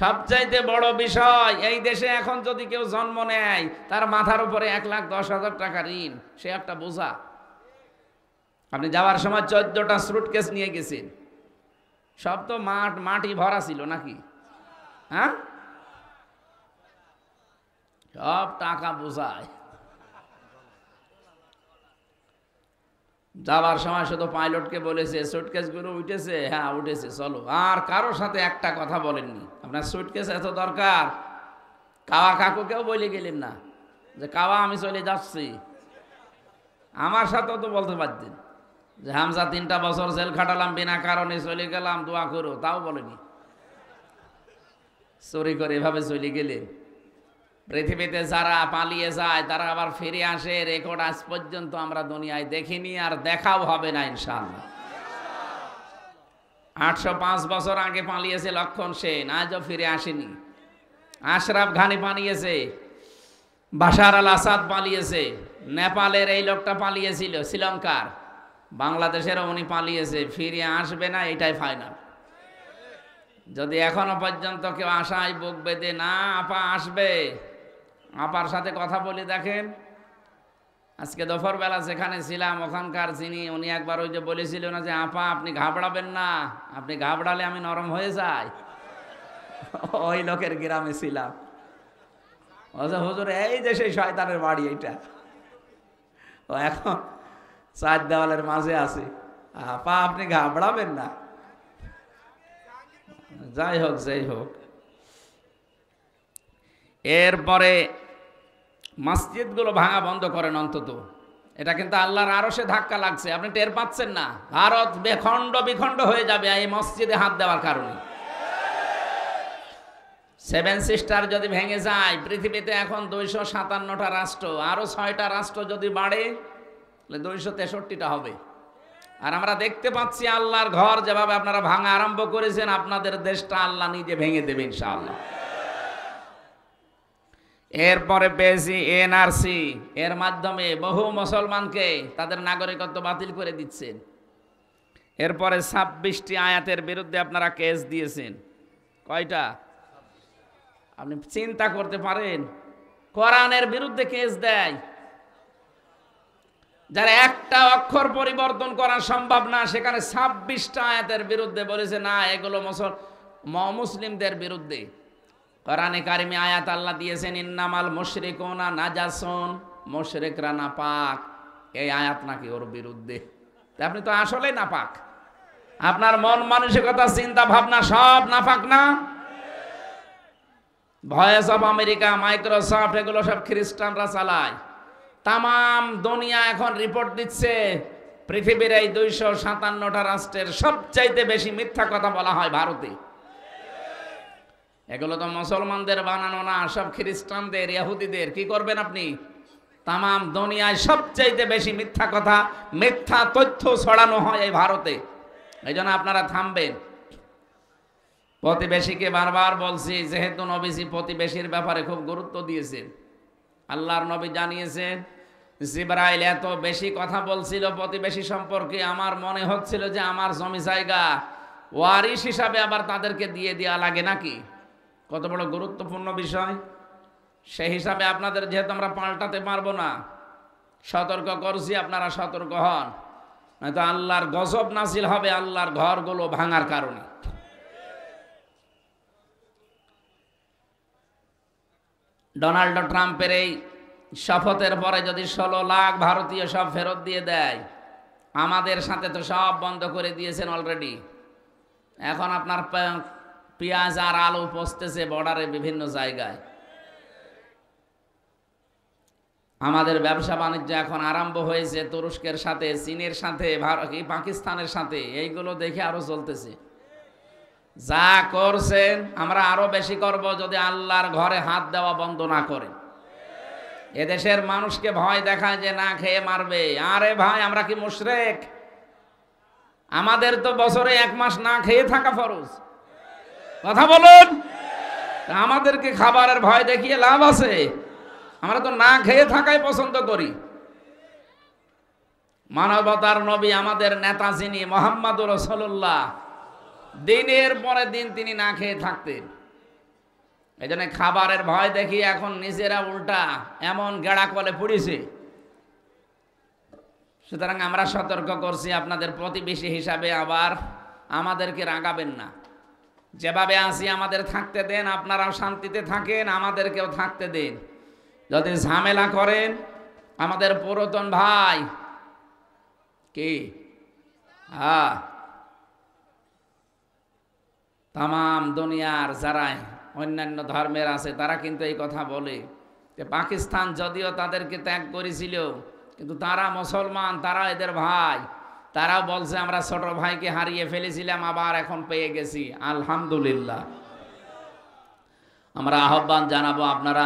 সবচাইতে বড় বিষয়, এই দেশে এখন যদি কেউ জন্ম নেয়, তার মাথার উপরে 1,10,000 টাকা ঋণ, সে একটা বোঝা। আপনি যাওয়ার সময় 14টা সুটকেস নিয়ে গেছেন, সব তো মাটি ভরা ছিল নাকি? হ্যাঁ, সব টাকা বোঝায়। যাওয়ার সময় শুধু পাইলটকে বলেছে সুটকেসগুলো উঠেছে, হ্যাঁ উঠেছে চলো, আর কারোর সাথে একটা কথা বলেননি। আপনার সুটকেস এত দরকার, কাওয়া কাকুকেও বলে গেলেন না যে কাওয়া আমি চলে যাচ্ছি। আমার সাথেও তো বলতে পারতেন যে হামজা 3টা বছর জেল খাটালাম বিনা কারণে, চলে গেলাম, দোয়া করো, তাও বলেনি। চুরি করে এভাবে চলে গেলেন। পৃথিবীতে যারা পালিয়ে যায় তারা আবার ফিরে আসে, রেকর্ড আজ পর্যন্ত আমরা দুনিয়ায় দেখিনি, আর দেখাও হবে না ইনশাআল্লাহ। 805 বছর আগে পালিয়েছে লক্ষণ সেন, আজও ফিরে আসেনি। আশরাফ ঘানি পালিয়েছে, বাশার আল আসাদ পালিয়েছে, নেপালের এই লোকটা পালিয়েছিল, শ্রীলঙ্কার, বাংলাদেশেরও উনি পালিয়েছে, ফিরে আসবে না, এটাই ফাইনাল। যদি এখনো পর্যন্ত কেউ আশায় বুক বেঁধে না আপা আসবে, আপার সাথে কথা বলে দেখেন। আজকে দুপুরবেলা যেখানে ছিলাম ওখানকার যিনি, উনি একবার ওই যে বলেছিল না যে আপা আপনি ঘাবড়াবেন না, আপনি ঘাবড়ালে আমি নরম হয়ে যাই, ওই লোকের গ্রামে ছিলাম। হুজুর এই যে সেই শয়তানের বাড়ি এইটা, ও এখন 4 দেওয়ালের মাঝে আছে, আপা আপনি ঘাবড়াবেন না। যাই হোক যাই হোক, এরপরে মসজিদগুলো ভাঙা বন্ধ করেন অন্তত। এটা কিন্তু আল্লাহর আরশে ধাক্কা লাগছে, আপনি টের পাচ্ছেন না? ভারত বেখণ্ড বিখণ্ড হয়ে যাবে এই মসজিদে হাত দেওয়ার কারণে। 7 সিস্টার যদি ভেঙে যায়, পৃথিবীতে এখন 257টা রাষ্ট্র, আরো 6টা রাষ্ট্র যদি বাড়ে 263টা হবে। আর আমরা দেখতে পাচ্ছি আল্লাহর ঘর যেভাবে আপনারা ভাঙা আরম্ভ করেছেন, আপনাদের দেশটা আল্লাহ নিজে ভেঙে দেবে ইনশাআল্লাহ। এরপরে পেয়েছি এনআরসি, এর মাধ্যমে বহু মুসলমানকে তাদের নাগরিকত্ব বাতিল করে দিচ্ছেন। এরপরে 26টি আয়াতের বিরুদ্ধে আপনারা কেস দিয়েছেন। কয়টা? আপনি চিন্তা করতে পারেন, কোরআনের বিরুদ্ধে কেস দেয় যারা একটা অক্ষর পরিবর্তন করা সম্ভব না, সেখানে 26টা আয়াতের বিরুদ্ধে বলেছে না এগুলো মুসলিমদের বিরুদ্ধে। কোরআনে কারিমে আয়াত আল্লাহ দিয়েছেন ইন্নামাল মুশরিকুনা নাজাসুন, মুশরিকরা নাপাক, এই আয়াত নাকি ওর বিরুদ্ধে। আপনি তো আসলে নাপাক, আপনার মন মানসিকতা চিন্তা ভাবনা সব নাপাক না? ভয়েস অফ আমেরিকা, মাইক্রোসফট, এগুলো সব খ্রিস্টানরা চালায়। তামাম দুনিয়া এখন রিপোর্ট দিচ্ছে পৃথিবীর এই 257টা রাষ্ট্রের সবচাইতে বেশি মিথ্যা কথা বলা হয় ভারতে। এগুলো তো মুসলমানদের বানানো না, সব খ্রিস্টানদের, ইহুদিদের। কি করবেন আপনি? তামাম দুনিয়ায় সবচাইতে বেশি মিথ্যা কথা, মিথ্যা তথ্য ছড়ানো হয় এই ভারতে। এই জন্য আপনারা থামবেন। প্রতিবেশীকে বারবার বলছি, যেহেতু নবীজি প্রতিবেশীর ব্যাপারে খুব গুরুত্ব দিয়েছেন, আল্লাহর নবী জানিয়েছেন জিবরাইল এত বেশি কথা বলছিল প্রতিবেশী সম্পর্কে, আমার মনে হচ্ছিল যে আমার জমি জায়গা ওয়ারিশ হিসাবে আবার তাদেরকে দিয়ে দেওয়া লাগে নাকি। কত বড় গুরুত্বপূর্ণ বিষয়। সেই হিসাবে আপনাদের যেহেতু আমরা পাল্টাতে পারবো না, সতর্ক করছি, আপনারা সতর্ক হন, নয়তো আল্লাহর গজব নাজিল হবে আল্লাহর ঘরগুলো ভাঙার কারণে। ডোনাল্ড ট্রাম্পের এই শপথের পরে যদি 16 লাখ ভারতীয় সব ফেরত দিয়ে দেয়, আমাদের সাথে তো সব বন্ধ করে দিয়েছেন অলরেডি। এখন আপনার পেঁয়াজ আর আলু পচতেছে বর্ডারে বিভিন্ন জায়গায়। আমাদের ব্যবসা বাণিজ্য এখন আরম্ভ হয়েছে তুরস্কের সাথে, চীনের সাথে, পাকিস্তানের সাথে, এইগুলো দেখে আরো চলতেছে। যা করছেন আমরা আরো বেশি করব যদি আল্লাহর ঘরে হাত দেওয়া বন্ধ না করে। এদেশের মানুষকে ভয় দেখায় যে না খেয়ে মারবে। আরে ভাই, আমরা কি মুশরিক? আমাদের তো বছরে 1 মাস না খেয়ে থাকা ফরজ। কথা বলুন, আমাদেরকে খাবারের ভয় দেখিয়ে লাভ আছে? আমরা তো না খেয়ে থাকাই পছন্দ করি। মানবতার নবী, আমাদের নেতা যিনি মুহাম্মদুর রাসূলুল্লাহ, দিনের পরে দিন তিনি না খেয়ে থাকতেন। এই জন্য খাবারের ভয় দেখিয়ে এখন নিজেরা উল্টা এমন গেড়া কলে পড়েছে, সুতরাং আমরা সতর্ক করছি আপনাদের প্রতিবেশী হিসাবে আবার আমাদেরকে রাগাবেন না। যেভাবে আছি আমাদের থাকতে দেন, আপনারাও শান্তিতে থাকেন, আমাদেরকেও থাকতে দেন। যদি ঝামেলা করেন আমাদের পুরাতন ভাই কি তামাম দুনিয়ার যারা অন্যান্য ধর্মের আছে তারা কিন্তু এই কথা বলে যে পাকিস্তান যদিও তাদেরকে ত্যাগ করেছিল, কিন্তু তারা মুসলমান, তারা এদের ভাই। তারাও বলছে আমরা ছোট ভাইকে হারিয়ে ফেলেছিলাম, আবার এখন পেয়ে গেছি, আলহামদুলিল্লাহ। আমরা আহ্বান জানাবো, আপনারা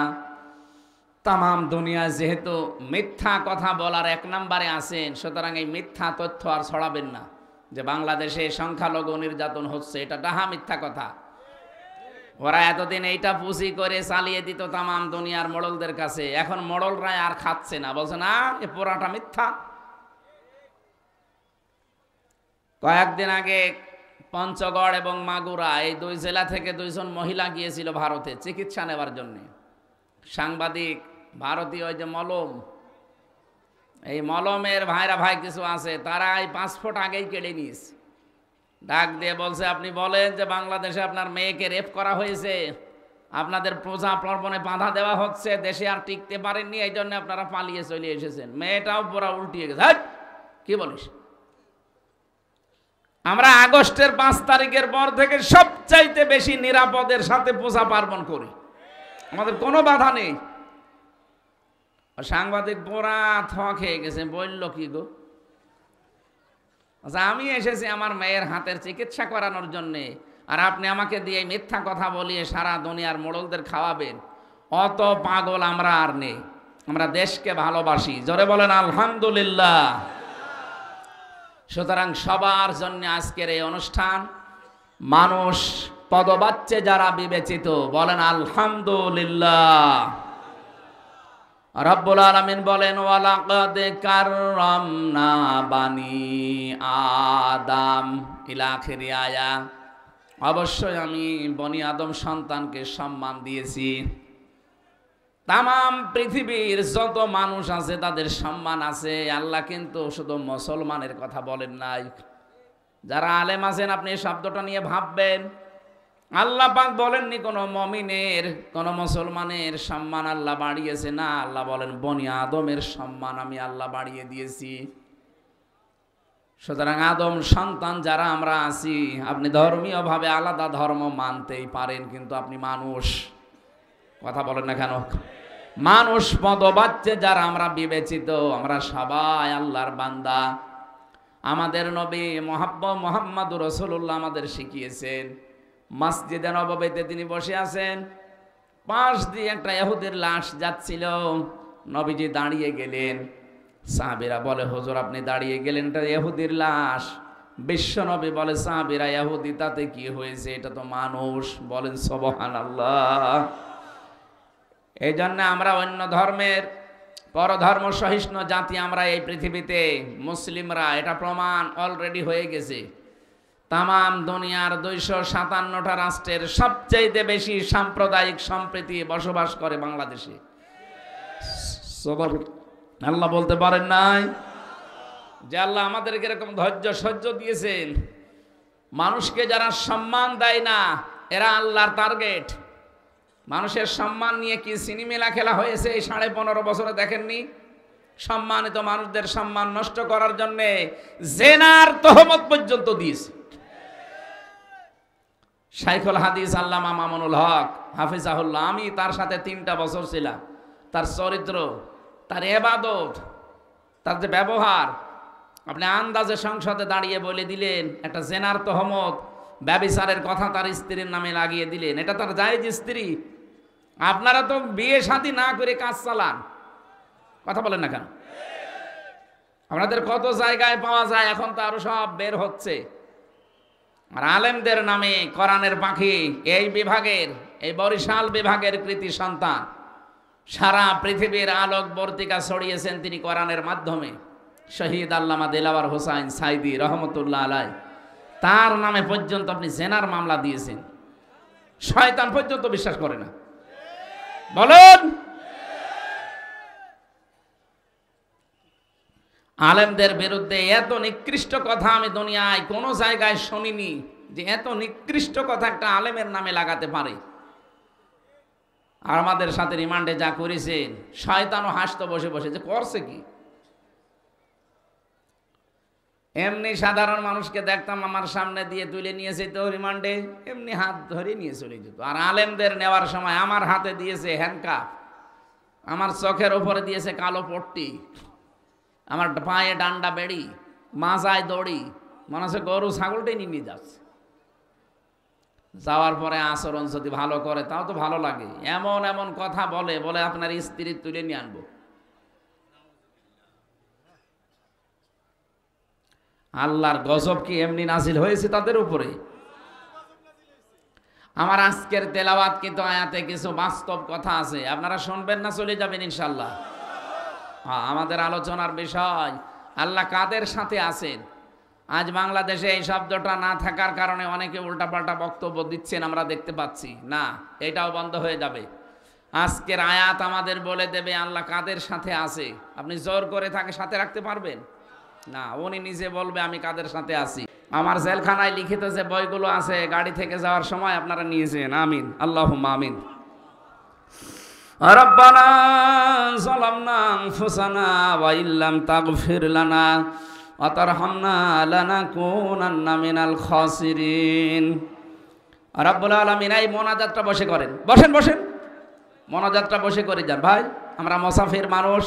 তামাম দুনিয়া যেহেতু মিথ্যা কথা বলার এক নম্বরে আছেন, সুতরাং এই মিথ্যা তথ্য আর ছড়াবেন না যে বাংলাদেশে সংখ্যালঘু নির্যাতন হচ্ছে। এটা ডাহা মিথ্যা কথা। ওরা এতদিন এইটা পুঁজি করে চালিয়ে দিত তামাম দুনিয়ার মোড়লদের কাছে, এখন মোড়লরাই আর খাচ্ছে না, বলছে না এ পুরাটা মিথ্যা। কয়েকদিন আগে পঞ্চগড় এবং মাগুরা এই দুই জেলা থেকে দুইজন মহিলা গিয়েছিল ভারতে চিকিৎসা নেওয়ার জন্য। সাংবাদিক ভারতীয় ওই যে মলম, এই মলমের ভাইরা ভাই কিছু আছে, তারা এই 5 ফুট আগেই কেড়ে নিয়েছে। ডাক দিয়ে বলছে আপনি বলেন যে বাংলাদেশে আপনার মেয়েকে রেপ করা হয়েছে, আপনাদের প্রজা প্রবণে বাধা দেওয়া হচ্ছে, দেশে আর টিকতে পারেননি, এই জন্য আপনারা পালিয়ে চলে এসেছেন। মেয়েটাও পুরা উল্টিয়ে গেছে। কি বলিস? আমরা আগস্টের 5 তারিখের পর থেকে সবচাইতে বেশি নিরাপদের সাথে পূজা পার্বণ করি, আমাদের কোনো বাধা নেই। সাংবাদিক পোড়া থা খেয়ে গেছে, বলল কি গো, আচ্ছা আমি এসেছি আমার মেয়ের হাতের চিকিৎসা করানোর জন্যে, আর আপনি আমাকে দিয়ে মিথ্যা কথা বলিয়ে সারা দুনিয়ার মোড়লদের খাওয়াবেন? অত পাগল আমরা আর নেই, আমরা দেশকে ভালোবাসি। জোরে বলেন আলহামদুলিল্লাহ। সুতরাং সবার জন্য আজকের এই অনুষ্ঠান। মানুষ পদবাচ্যে যারা বিবেচিত, বলেন আলহামদুলিল্লাহ। রব্বুল আলামিন বলেন ওয়ালাকাদ কাররামনা বানি আদম ইলা আখিরি আয়া, অবশ্যই আমি বনি আদম সন্তানকে সম্মান দিয়েছি। তামাম পৃথিবীর যত মানুষ আছে তাদের সম্মান আছে। আল্লাহ কিন্তু শুধু মুসলমানের কথা বলেন নাই। যারা আলেম আছেন আপনি এই শব্দটা নিয়ে ভাববেন। আল্লাহ পাক বলেননি কোন মুমিনের, কোন মুসলমানের সম্মান আল্লাহ বাড়িয়েছে না, আল্লাহ বলেন বনি আদমের সম্মান আমি আল্লাহ বাড়িয়ে দিয়েছি। সুতরাং আদম সন্তান যারা আমরা আছি, আপনি ধর্মীয় ভাবে আলাদা ধর্ম মানতেই পারেন, কিন্তু আপনি মানুষ। কথা বলেন না কেন? মানুষ পদবাচ্যে যারা আমরা বিবেচিত, আমরা সবাই আল্লাহর বান্দা। আমাদের নবী মুহাম্মদুর রাসূলুল্লাহ আমাদের শিখিয়েছেন, মসজিদে নববীতে তিনি বসে আছেন, পাশ দিয়ে একটা ইহুদির লাশ যাচ্ছিল, নবীজি দাঁড়িয়ে গেলেন। সাহাবীরা বলে হুজুর আপনি দাঁড়িয়ে গেলেন, এটা ইহুদির লাশ। বিশ্ব নবী বলে সাহাবীরা ইহুদি তাতে কি হয়েছে, এটা তো মানুষ। বলেন সুবহানাল্লাহ। এই জন্য আমরা অন্য ধর্মের পরধর্ম সহিষ্ণু জাতি আমরা এই পৃথিবীতে, মুসলিমরা, এটা প্রমাণ অলরেডি হয়ে গেছে। তামাম দুনিয়ার 257টা রাষ্ট্রের সবচেয়ে বেশি সাম্প্রদায়িক সম্প্রীতি বসবাস করে বাংলাদেশে। আল্লাহ বলতে পারেন নাই যে আল্লাহ আমাদেরকে এরকম ধৈর্য সহ্য দিয়েছেন? মানুষকে যারা সম্মান দেয় না এরা আল্লাহর টার্গেট। মানুষের সম্মান নিয়ে কি সিনেমেলা খেলা হয়েছে এই 15.5 বছরে দেখেননি? সম্মানিত মানুষদের সম্মান নষ্ট করার জন্য জেনার তহমত পর্যন্ত দিয়েছে। শাইখুল হাদিস আল্লামা মামুনুল হক হাফিজাহুল্লাহ, আমি তার সাথে 3টা বছর ছিলাম। তার চরিত্র, তার ইবাদত, তার যে ব্যবহার, আপনি আন্দাজে সংসদে দাঁড়িয়ে বলে দিলেন একটা জেনার তহমত, ব্যভিচারের কথা তার স্ত্রীর নামে লাগিয়ে দিলেন, এটা তার জায়েজ স্ত্রী। আপনারা তো বিয়ে শাদী না করে কাজ চালান। কথা বলেন না কেন? আপনাদের কত জায়গায় পাওয়া যায়, এখন তো আরো সব বের হচ্ছে। আর আলেমদের নামে কোরআনের পাখি, এই বিভাগের, এই বরিশাল বিভাগের কৃতি সন্তান, সারা পৃথিবীর আলোক বর্তিকা ছড়িয়েছেন তিনি কোরআনের মাধ্যমে। শহীদ আল্লামা দেলাওয়ার হোসাইন সাইদি রহমতুল্লাহ আলাই, তার নামে পর্যন্ত আপনি জেনার মামলা দিয়েছেন। শয়তান পর্যন্ত বিশ্বাস করে না। বলেন আলেমদের বিরুদ্ধে এত নিকৃষ্ট কথা আমি দুনিয়ায় কোনো জায়গায় শুনিনি, যে এত নিকৃষ্ট কথা একটা আলেমের নামে লাগাতে পারে। আর আমাদের সাথে রিমান্ডে যা করেছেন, শয়তানও হাসতো বসে বসে, যে করছে কি। এমনি সাধারণ মানুষকে দেখতাম আমার সামনে দিয়ে তুলে নিয়েছে তো রিমান্ডে, এমনি হাত ধরে নিয়ে চলে যেত। আর আলেমদের নেওয়ার সময় আমার হাতে দিয়েছে হ্যান্ডকাফ, আমার চোখের উপরে দিয়েছে কালো পট্টি, আমার পায়ে ডান্ডা বেড়ি, মাজায় দড়ি, মনে হচ্ছে গরু ছাগলটাই নিয়ে যাচ্ছে। যাওয়ার পরে আচরণ যদি ভালো করে তাও তো ভালো লাগে। এমন এমন কথা বলে বলে আপনার স্ত্রী তুলে নিয়ে আনবো। আল্লাহর গজব কি এমনি নাজিল হয়েছে তাদের উপরে? আমার আজকের তেলাওয়াত কিন্তু আয়াতে কিছু বাস্তব কথা আছে, আপনারা শুনবেন না চলে যাবেন ইনশাল্লাহ। আমাদের আলোচনার বিষয় আল্লাহ কাদের সাথে আছেন। আজ বাংলাদেশে এই শব্দটা না থাকার কারণে অনেকে উল্টাপাল্টা বক্তব্য দিচ্ছেন, আমরা দেখতে পাচ্ছি না, এটাও বন্ধ হয়ে যাবে। আজকের আয়াত আমাদের বলে দেবে আল্লাহ কাদের সাথে আছে। আপনি জোর করে তাকে সাথে রাখতে পারবেন না, উনি নিজে বলবে আমি কাদের সাথে আছি। আমার জেলখানায় লিখিত যে বইগুলো আছে গাড়ি থেকে যাওয়ার সময় আপনারা নিয়েছেন, আমিন আল্লাহুম্মা আমিন। রব্বানা যালামনা আনফুসানা ওয়া ইল্লাম তাগফির লানা ওয়া তারহামনা লানাকুনান্না মিনাল খাসিরিন। রব্বুল আলামিন, এই মোনাজাতটা বসে করেন, বসেন বসেন, মোনাজাতটা বসে করে যান ভাই। আমরা মুসাফির মানুষ,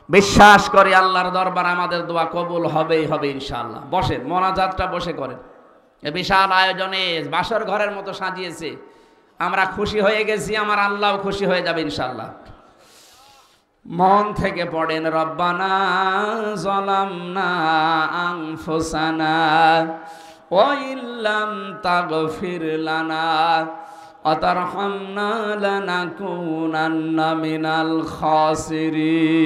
বিশ্বাস করি আল্লাহর দরবার আমাদের দোয়া কবুল হবেই হবে ইনশাআল্লাহ। বসেন, মোনাজাতটা বসে করেন। এ বিশাল আয়োজনে বাসর ঘরের মতো সাজিয়েছে, আমরা খুশি হয়ে গেছি, আমার আল্লাহও খুশি হয়ে যাবে ইনশাআল্লাহ। মন থেকে পড়েন, রব্বানা যালামনা আনফুসানা ওয়া ইল্লাম তাগফির লানা ওয়া তারহামনা লানাকুনান্না মিনাল খাসিরিন।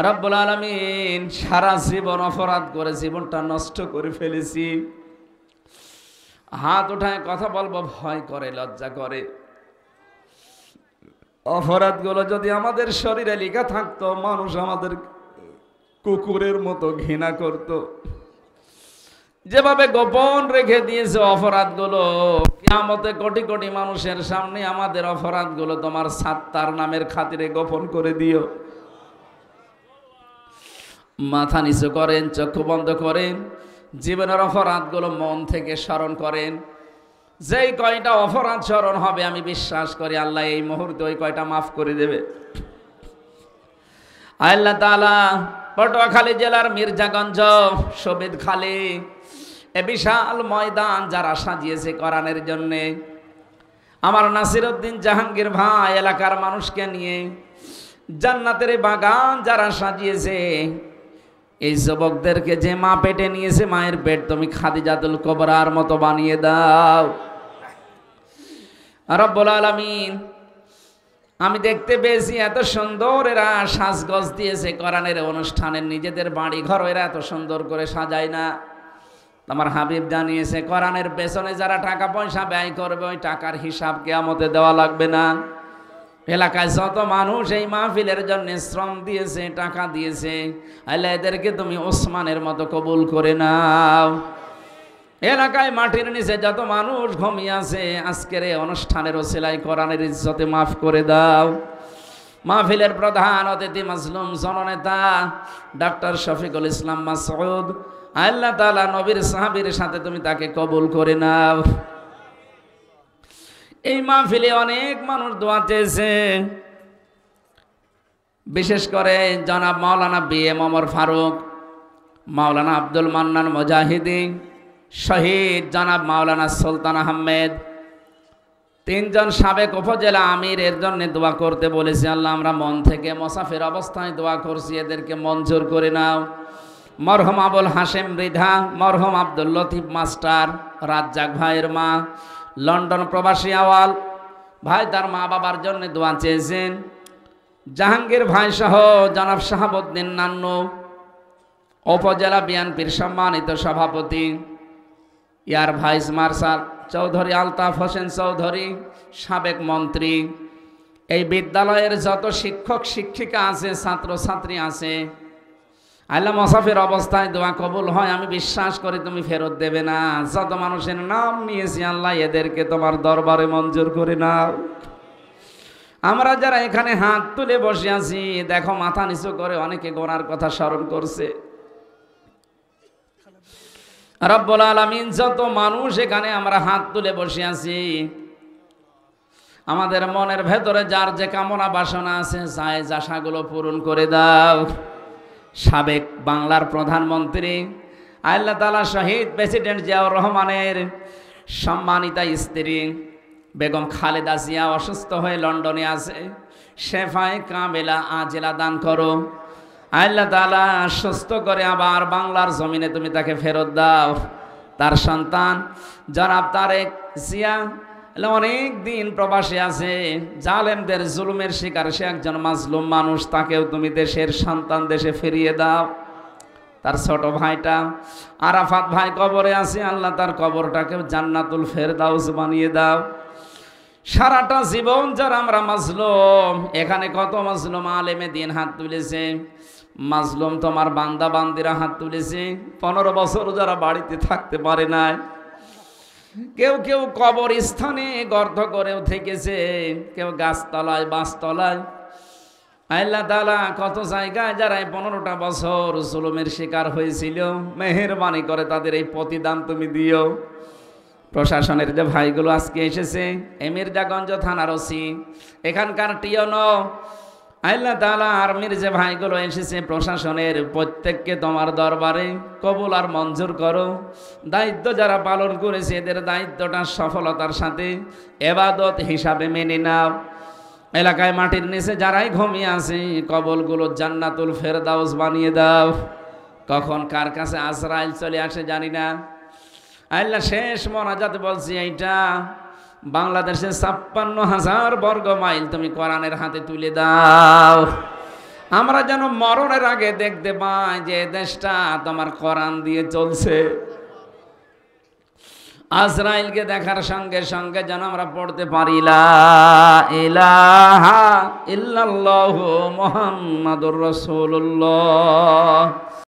রব্বুল আলামিন, সারা জীবন অপরাধ করে জীবনটা নষ্ট করে ফেলেছি। হাত উঠায় কথা বলবো ভয় করে, লজ্জা করে। অপরাধগুলো যদি আমাদের শরীরে লেখা থাকতো, মানুষ আমাদের কুকুরের মতো ঘৃণা করত। যেভাবে গোপন রেখে দিয়েছে অপরাধগুলো, কিয়ামতে কোটি কোটি মানুষের সামনে আমাদের অপরাধগুলো তোমার সাত্তার নামের খাতিরে গোপন করে দিও। মাথা নিচু করেন, চক্ষু বন্ধ করেন, জীবনের অপরাধগুলো মন থেকে স্মরণ করেন। যেই কয়টা অপরাধ স্মরণ হবে আমি বিশ্বাস করি আল্লাহ এই মুহূর্তে ওই কয়টা মাফ করে দেবে। আল্লাহ তাআলা পটুয়াখালী জেলার মির্জাগঞ্জ শহীদখালী এ বিশাল ময়দান যারা সাজিয়েছে কোরআনের জন্যে, আমার নাসিরউদ্দিন জাহাঙ্গীর ভাই এলাকার মানুষকে নিয়ে জান্নাতের বাগান যারা সাজিয়েছে, এই যুবকদেরকে যে মা পেটে নিয়েছে, মায়ের পেট তুমি খাদিজাতুল কুবরার মতো বানিয়ে দাও রব্বুল আলামিন। আমি দেখতে পেয়েছি এত সুন্দর এরা সাজগজ দিয়েছে কোরআনের অনুষ্ঠানের, নিজেদের বাড়ি ঘর এরা এত সুন্দর করে সাজায় না। আমার হাবিব জানিয়েছে কোরআনের পেছনে যারা টাকা পয়সা ব্যয় করবে ওই টাকার হিসাব কিয়ামতে দেওয়া লাগবে না। এলাকায় যত মানুষ এই মাহফিলের জন্য শ্রম দিয়েছে, টাকা দিয়েছে, আল্লাহ এদেরকে তুমি ওসমানের মতো কবুল করে নাও। এলাকায় মাটির নিচে যত মানুষ ঘুমিয়ে আছে আজকের এই অনুষ্ঠানের ওসিলায় কোরআনের ইজ্জতে মাফ করে দাও। মাহফিলের প্রধান অতিথি মাজলুম জননেতা ডক্টর শফিকুল ইসলাম মাসউদ, আল্লাহ তাআলা নবীর সাহাবীর সাথে তুমি তাকে কবুল করে নাও। এই মাহফিলে অনেক মানুষ দোয়া চেয়েছে, বিশেষ করে জনাব মাওলানা BM ওমর ফারুক, মাওলানা আব্দুল মান্নান মুজাহিদি, শহীদ জনাব মাওলানা সুলতান আহমেদ, তিনজন সাবেক উপজেলা আমিরের জন্য দোয়া করতে বলেছি। আল্লাহ আমরা মন থেকে মুসাফির অবস্থায় দোয়া করছি, এদেরকে মঞ্জুর করে নাও। মরহুম আবুল হাশেম মৃধা, মরহুম আব্দুল লতিফ মাস্টার, রাজ্জাক ভাইয়ের মা, লন্ডন প্রবাসী আওয়াল ভাই তার মা বাবার জন্য দোয়া চেয়েছেন। জাহাঙ্গীর ভাই সহ জনাব শাহাবুদ্দিন নান্নু, উপজেলা বিএনপির সম্মানিত সভাপতি, air vice marshal Chowdhury Altaf Hossain Chowdhury, সাবেক মন্ত্রী, এই বিদ্যালয়ের যত শিক্ষক শিক্ষিকা আছে, ছাত্র ছাত্রী আছে, আল্লাহ মুসাফির অবস্থায় দোয়া কবুল হয় আমি বিশ্বাস করি তুমি ফেরত দেবে না। যত মানুষের নাম নিয়েছি আল্লাহ এদেরকে তোমার দরবারে মঞ্জুর করে নাও। আমরা যারা এখানে হাত তুলে বসে আছি, দেখো মাথা নিচু করে অনেকে গোনার কথা স্মরণ করছে। রব্বুল আলামিন যত মানুষ এখানে আমরা হাত তুলে বসে আছি, আমাদের মনের ভেতরে যার যে কামনা বাসনা আছে জায়েজ আশাগুলো পূরণ করে দাও। সাবেক বাংলার প্রধানমন্ত্রী আল্লাহ তাআলা শহীদ প্রেসিডেন্ট জিয়াউর রহমানের সম্মানিতা স্ত্রী বেগম খালেদা জিয়া অসুস্থ হয়ে লন্ডনে আছে, শেফায়ে কামেলা আজেলা দান করো। আল্লাহ তাআলা সুস্থ করে আবার বাংলার জমিনে তুমি তাকে ফেরত দাও। তার সন্তান জনাব তারেক জিয়া অনেক দিন প্রবাসী আছে, জালেমদের জুলুমের শিকার, সে একজন মাজলুম মানুষ, তাকেও তুমি দেশের সন্তান দেশে ফিরিয়ে দাও। তার ছোট ভাইটা আরাফাত ভাই কবরে আছে, আল্লাহ তার কবরটাকেও জান্নাতুল ফেরদাউস বানিয়ে দাও। সারাটা জীবন যারা আমরা মাজলুম, এখানে কত মাজলুম আলেমে দিন হাত তুলেছে, মাজলুম তোমার বান্দা বান্দিরা হাত তুলেছে। 15 বছর যারা বাড়িতে থাকতে পারে নাই, কেউ কেউ কবর স্থানে গর্ত করেও থেকেছে, কেউ গাছতলায় বাসতলায়। আল্লাহ তাআলা কত জায়গায় যারা 15টা বছর জুলুমের শিকার হয়েছিল, মেহেরবানি করে তাদের এই প্রতিদান তুমি দিও। প্রশাসনের যে ভাইগুলো আজকে এসেছে, মির্জাগঞ্জ থানার ওসি, এখানকার টিওনো, আল্লাহ তাআলা আর্মির যে ভাইগুলো এসেছে, প্রশাসনের প্রত্যেককে তোমার দরবারে কবুল আর মঞ্জুর করো। দায়িত্ব যারা পালন করেছে এদের দায়িত্বটা সফলতার সাথে ইবাদত হিসাবে মেনে নাও। এলাকায় মাটির নিচে যারাই ঘুমিয়ে আছে, কবরগুলো জান্নাতুল ফেরদাউস বানিয়ে দাও। কখন কার কাছে আজরাইল চলে আসে জানি না। আল্লাহ শেষ মোনাজাত বলছি, এইটা বাংলাদেশে 56,000 বর্গ মাইল তুমি কোরআনের হাতে তুলে দাও। আমরা যেন মরণের আগে দেখতে পাই যে দেশটা তোমার কোরআন দিয়ে চলছে। আজরাইলকে দেখার সঙ্গে সঙ্গে যেন আমরা পড়তে পারি লা ইলাহা ইল্লাল্লাহু মুহাম্মাদুর রাসূলুল্লাহ।